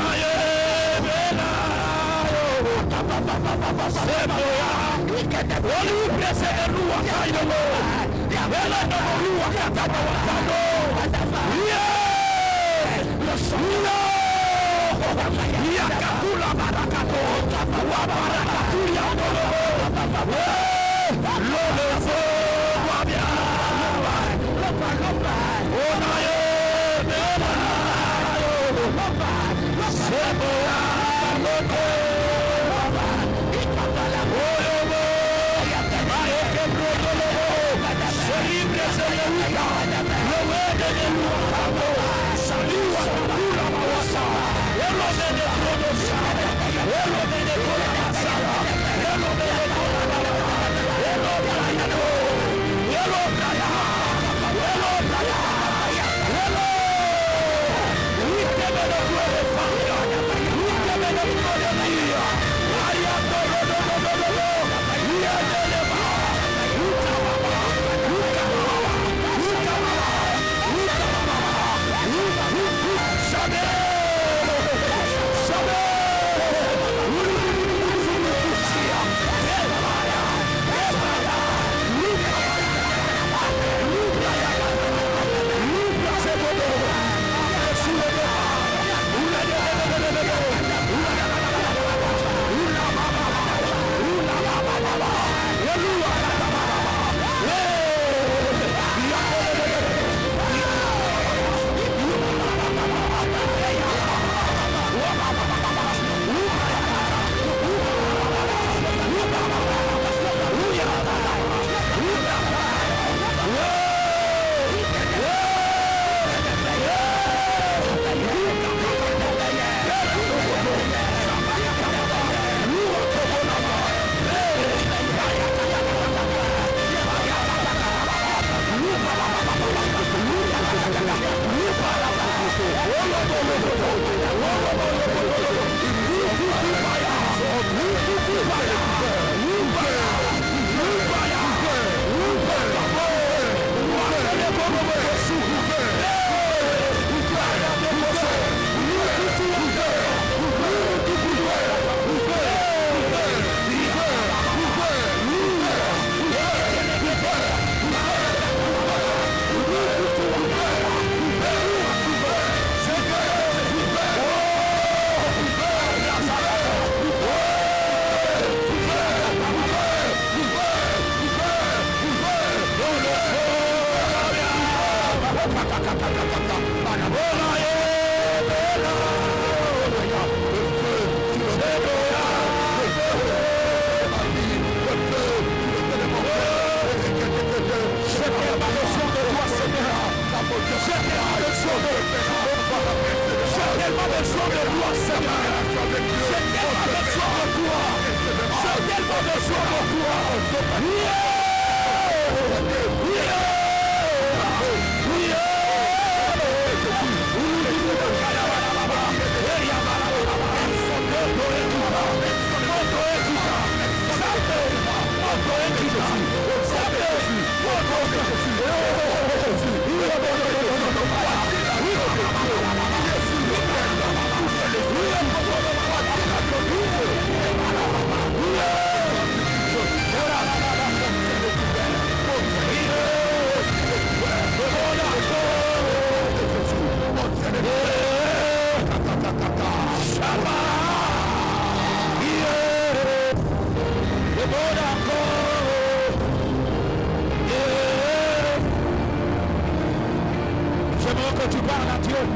Dieu.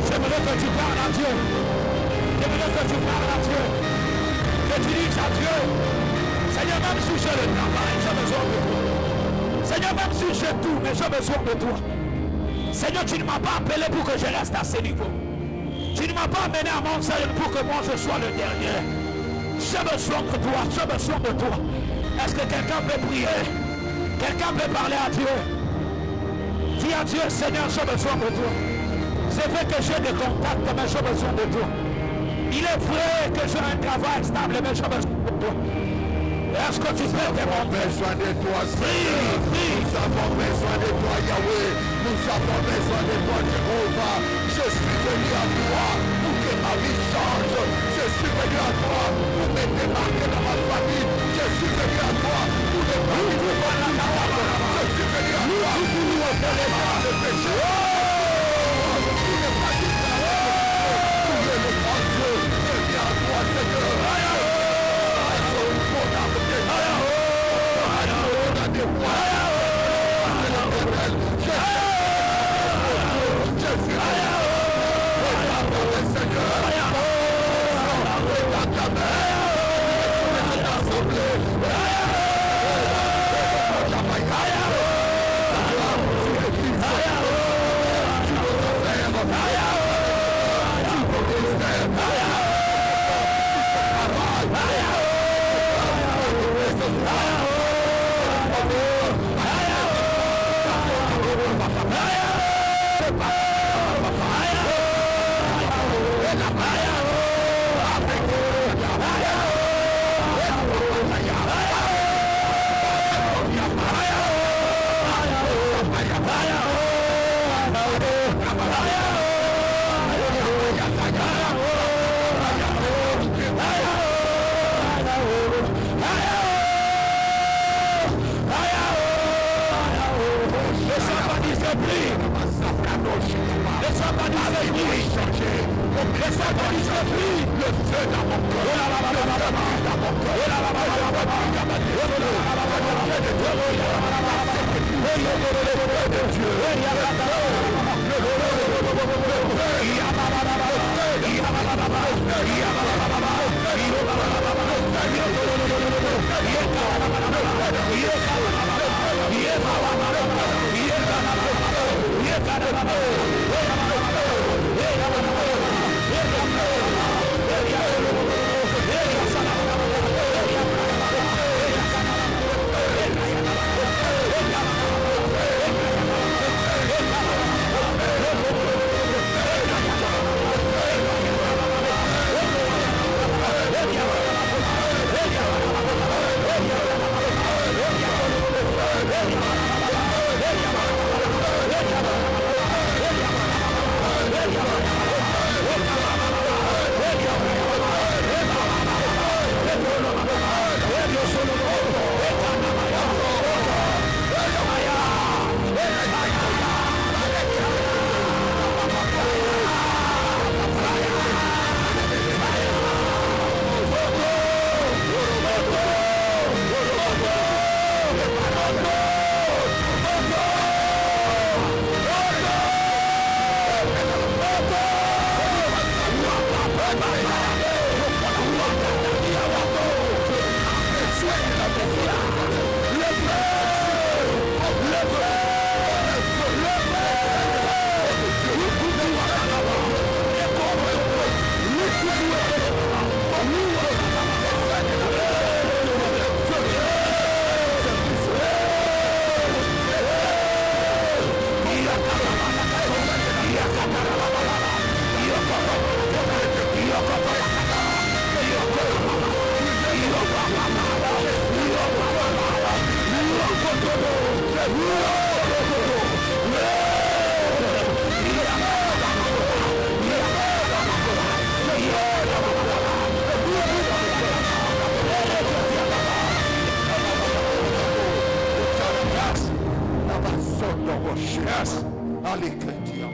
J'aimerais que tu parles à Dieu. J'aimerais que tu parles à Dieu. Que tu dises à Dieu, Seigneur, même si j'ai le travail, j'ai besoin de toi. Seigneur, même si j'ai tout, mais j'ai besoin de toi. Seigneur, tu ne m'as pas appelé pour que je reste à ce niveau. Tu ne m'as pas amené à mon Seigneur pour que moi je sois le dernier. J'ai besoin de toi, j'ai besoin de toi. Est-ce que quelqu'un peut prier? Quelqu'un peut parler à Dieu? Dis à Dieu, Seigneur, j'ai besoin de toi. C'est vrai que j'ai des contacts, mais j'ai besoin de toi. Il est vrai que j'ai un travail stable, mais j'ai besoin de toi. Est-ce que tu peux demander? Besoin de toi, Seigneur. Nous avons besoin de toi, Yahweh. Nous avons besoin de toi, Jéhovah. Je suis venu à toi pour que ma vie change. Je suis venu à toi pour me démarquer dans ma famille. Je suis venu à toi pour ne pas vivre dans la carapace. Je suis venu à toi pour nous enlever le péché. Pour ne pas vivre dans la carapace. Pour le grand Dieu. Je viens à toi, Seigneur.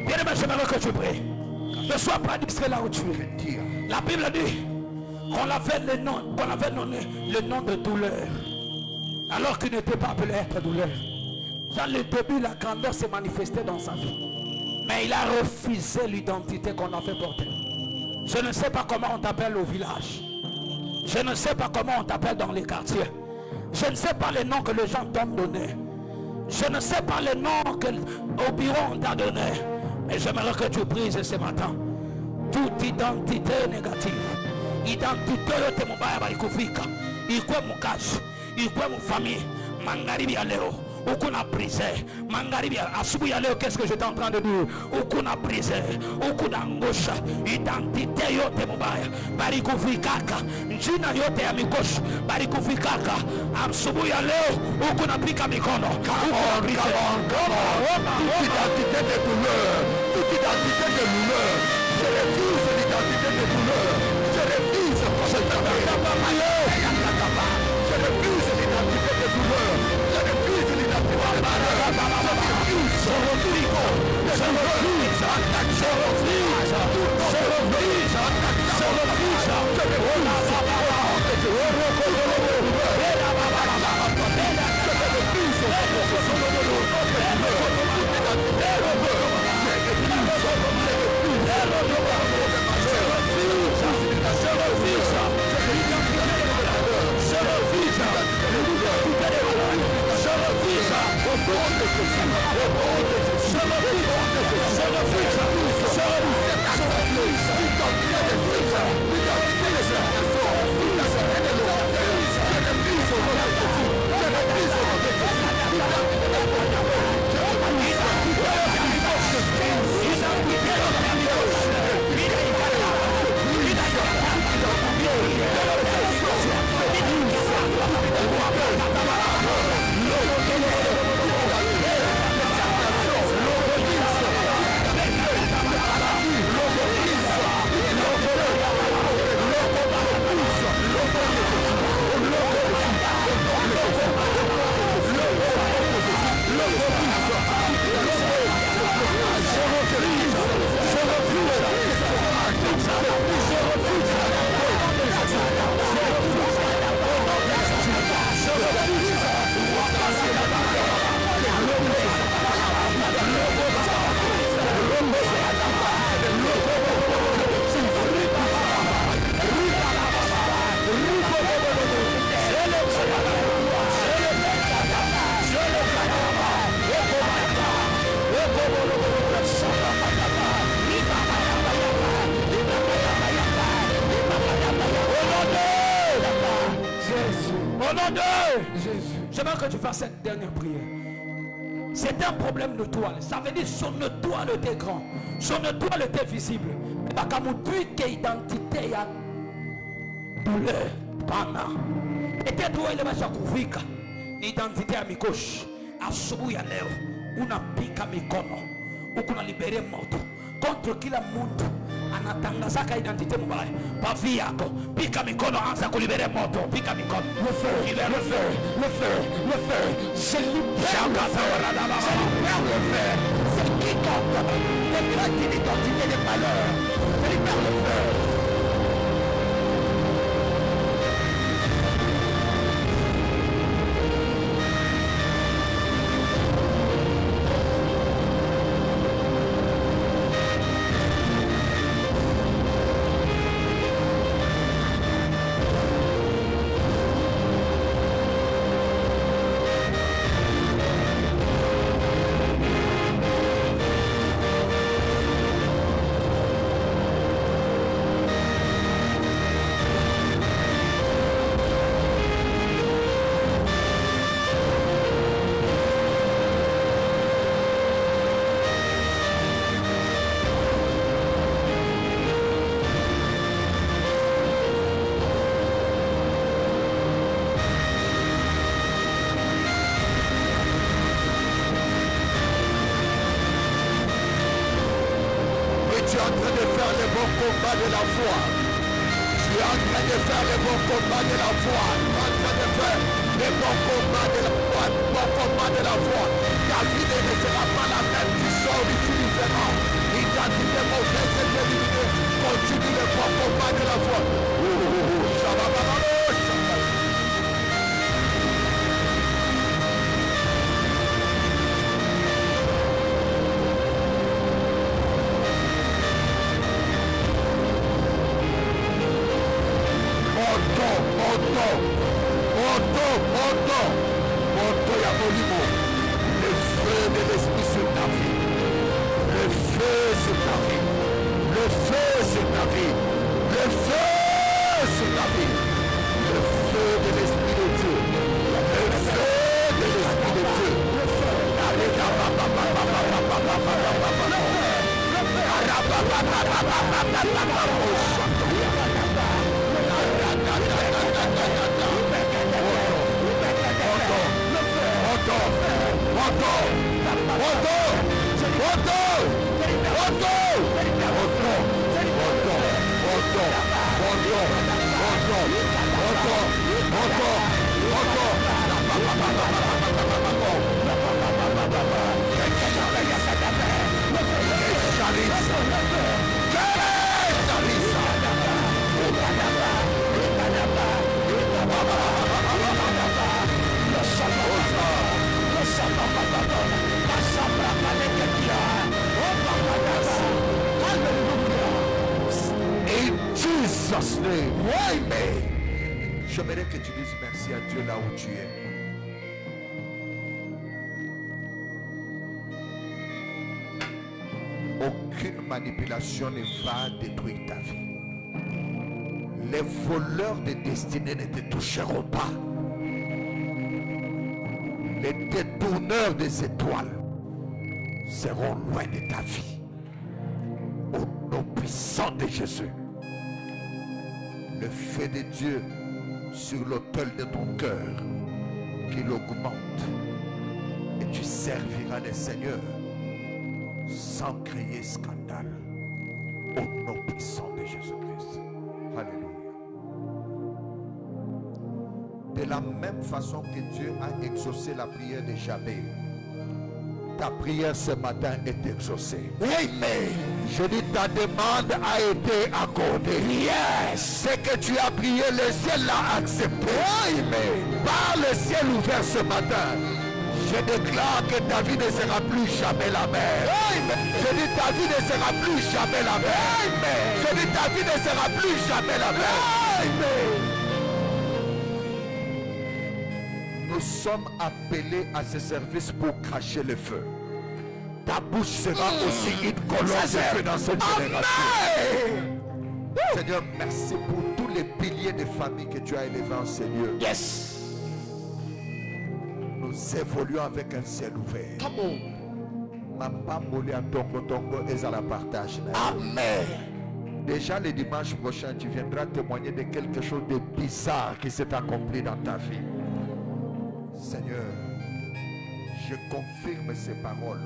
Bien-aimé, j'aimerais que tu pries. Ne sois pas distrait là où tu es. La Bible dit qu'on avait donné le nom de douleur, alors qu'il n'était pas appelé être douleur. Dans le début, la grandeur s'est manifestée dans sa vie. Mais il a refusé l'identité qu'on a fait porter. Je ne sais pas comment on t'appelle au village. Je ne sais pas comment on t'appelle dans les quartiers. Je ne sais pas les noms que les gens t'ont donnés. Je ne sais pas les noms qu'au bureau on t'a donné. Mais j'aimerais que tu brises ce matin toute identité négative. Identité yote mubaya balikufika. Ikwe mukazi, ikwe mufamille. Mangaribi ya leo. Ukuna brisé. Mangaribi asubuhi ya leo, qu'est-ce que j'étais en train de dire? Ukuna brisé. Ukuna ngosha. Identité yote mubaya barikufikaka. Njina yote ya mikoshi barikufikaka. Asubuhi ya leo ukuna pika mikono. Ukuna brisé. Toute identité de douleur, toute identité de douleur, je refuse l'identité de douleur. Je refuse je refuse l'identité de douleur. Je refuse l'identité de J'aimerais que tu fasses cette dernière prière. C'est un problème de toile. Ça veut dire son toile était grand. Son toile était visible. Mais pas comme tu es identité à douleur. Pana. Et tu dois aller à Kuvika. Identité à Mikosh. À Subu ya leo. Unapika mikono. Ukuna libere moto. Contre kila muntu anatangazaka identité mbaya. Pavi yako. Pika mikono, anza kulibere moto. Pika mikono. Le feu, le feu, le feu, le feu. Je libère le feu. C'est quiconque décrète une identité de malheur. Je libère le feu. De la foi. Tu es en train de faire le bon combat de la foi. Tu es en train de faire le bon combat de la foi. Bon combat de la foi. Ta vie ne sera pas la même. Tu sors ici différent. Identité mauvaise est éliminée. Continue le bon combat de la foi. ya molimo. Le feu de l'esprit sur ta vie. Le feu sur ta vie. Le feu sur ta vie. Le feu sur ta vie. Le feu de l'esprit de Dieu. Le feu de l'esprit de Dieu. In Jesus' name, amen. J'aimerais que tu dises merci à Dieu là où tu es. Aucune manipulation ne va détruire ta vie. Les voleurs de destinée ne te toucheront pas. Les détourneurs des étoiles seront loin de ta vie. Au nom puissant de Jésus. Le feu de Dieu sur l'autel de ton cœur qu'il augmente. Et tu serviras le Seigneur sans crier scandale. Au nom puissant de Jésus-Christ. Alléluia. De la même façon que Dieu a exaucé la prière de Jabez, ta prière ce matin est exaucée. Amen. Je dis ta demande a été accordée. Yes. Ce que tu as prié, le ciel l'a accepté. Amen. Par le ciel ouvert ce matin, je déclare que ta vie ne sera plus jamais la même. Amen. Je dis ta vie ne sera plus jamais la même. Amen. Je dis ta vie ne sera plus jamais la même. Amen. Nous sommes appelés à ce service pour cracher le feu. Ta bouche sera aussi une colonne de feu dans cette génération. Seigneur, merci pour tous les piliers de famille que tu as élevés en ces lieux. Yes. Nous évoluons avec un ciel ouvert. Come on. Amen. Déjà le dimanche prochain, tu viendras témoigner de quelque chose de bizarre qui s'est accompli dans ta vie. Seigneur, je confirme ces paroles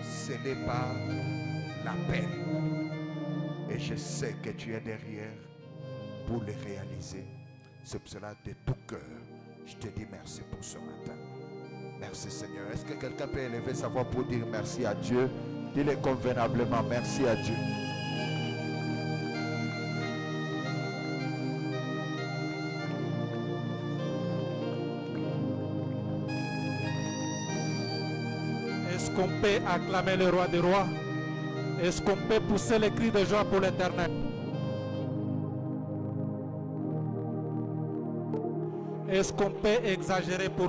scellées par l'appel. Et je sais que tu es derrière pour les réaliser. C'est pour cela de tout cœur, je te dis merci pour ce matin. Merci Seigneur. Est-ce que quelqu'un peut élever sa voix pour dire merci à Dieu? Dis-le convenablement, merci à Dieu. Est-ce qu'on peut acclamer le roi des rois? Est-ce qu'on peut pousser les cris de joie pour l'Éternel? Est-ce qu'on peut exagérer pour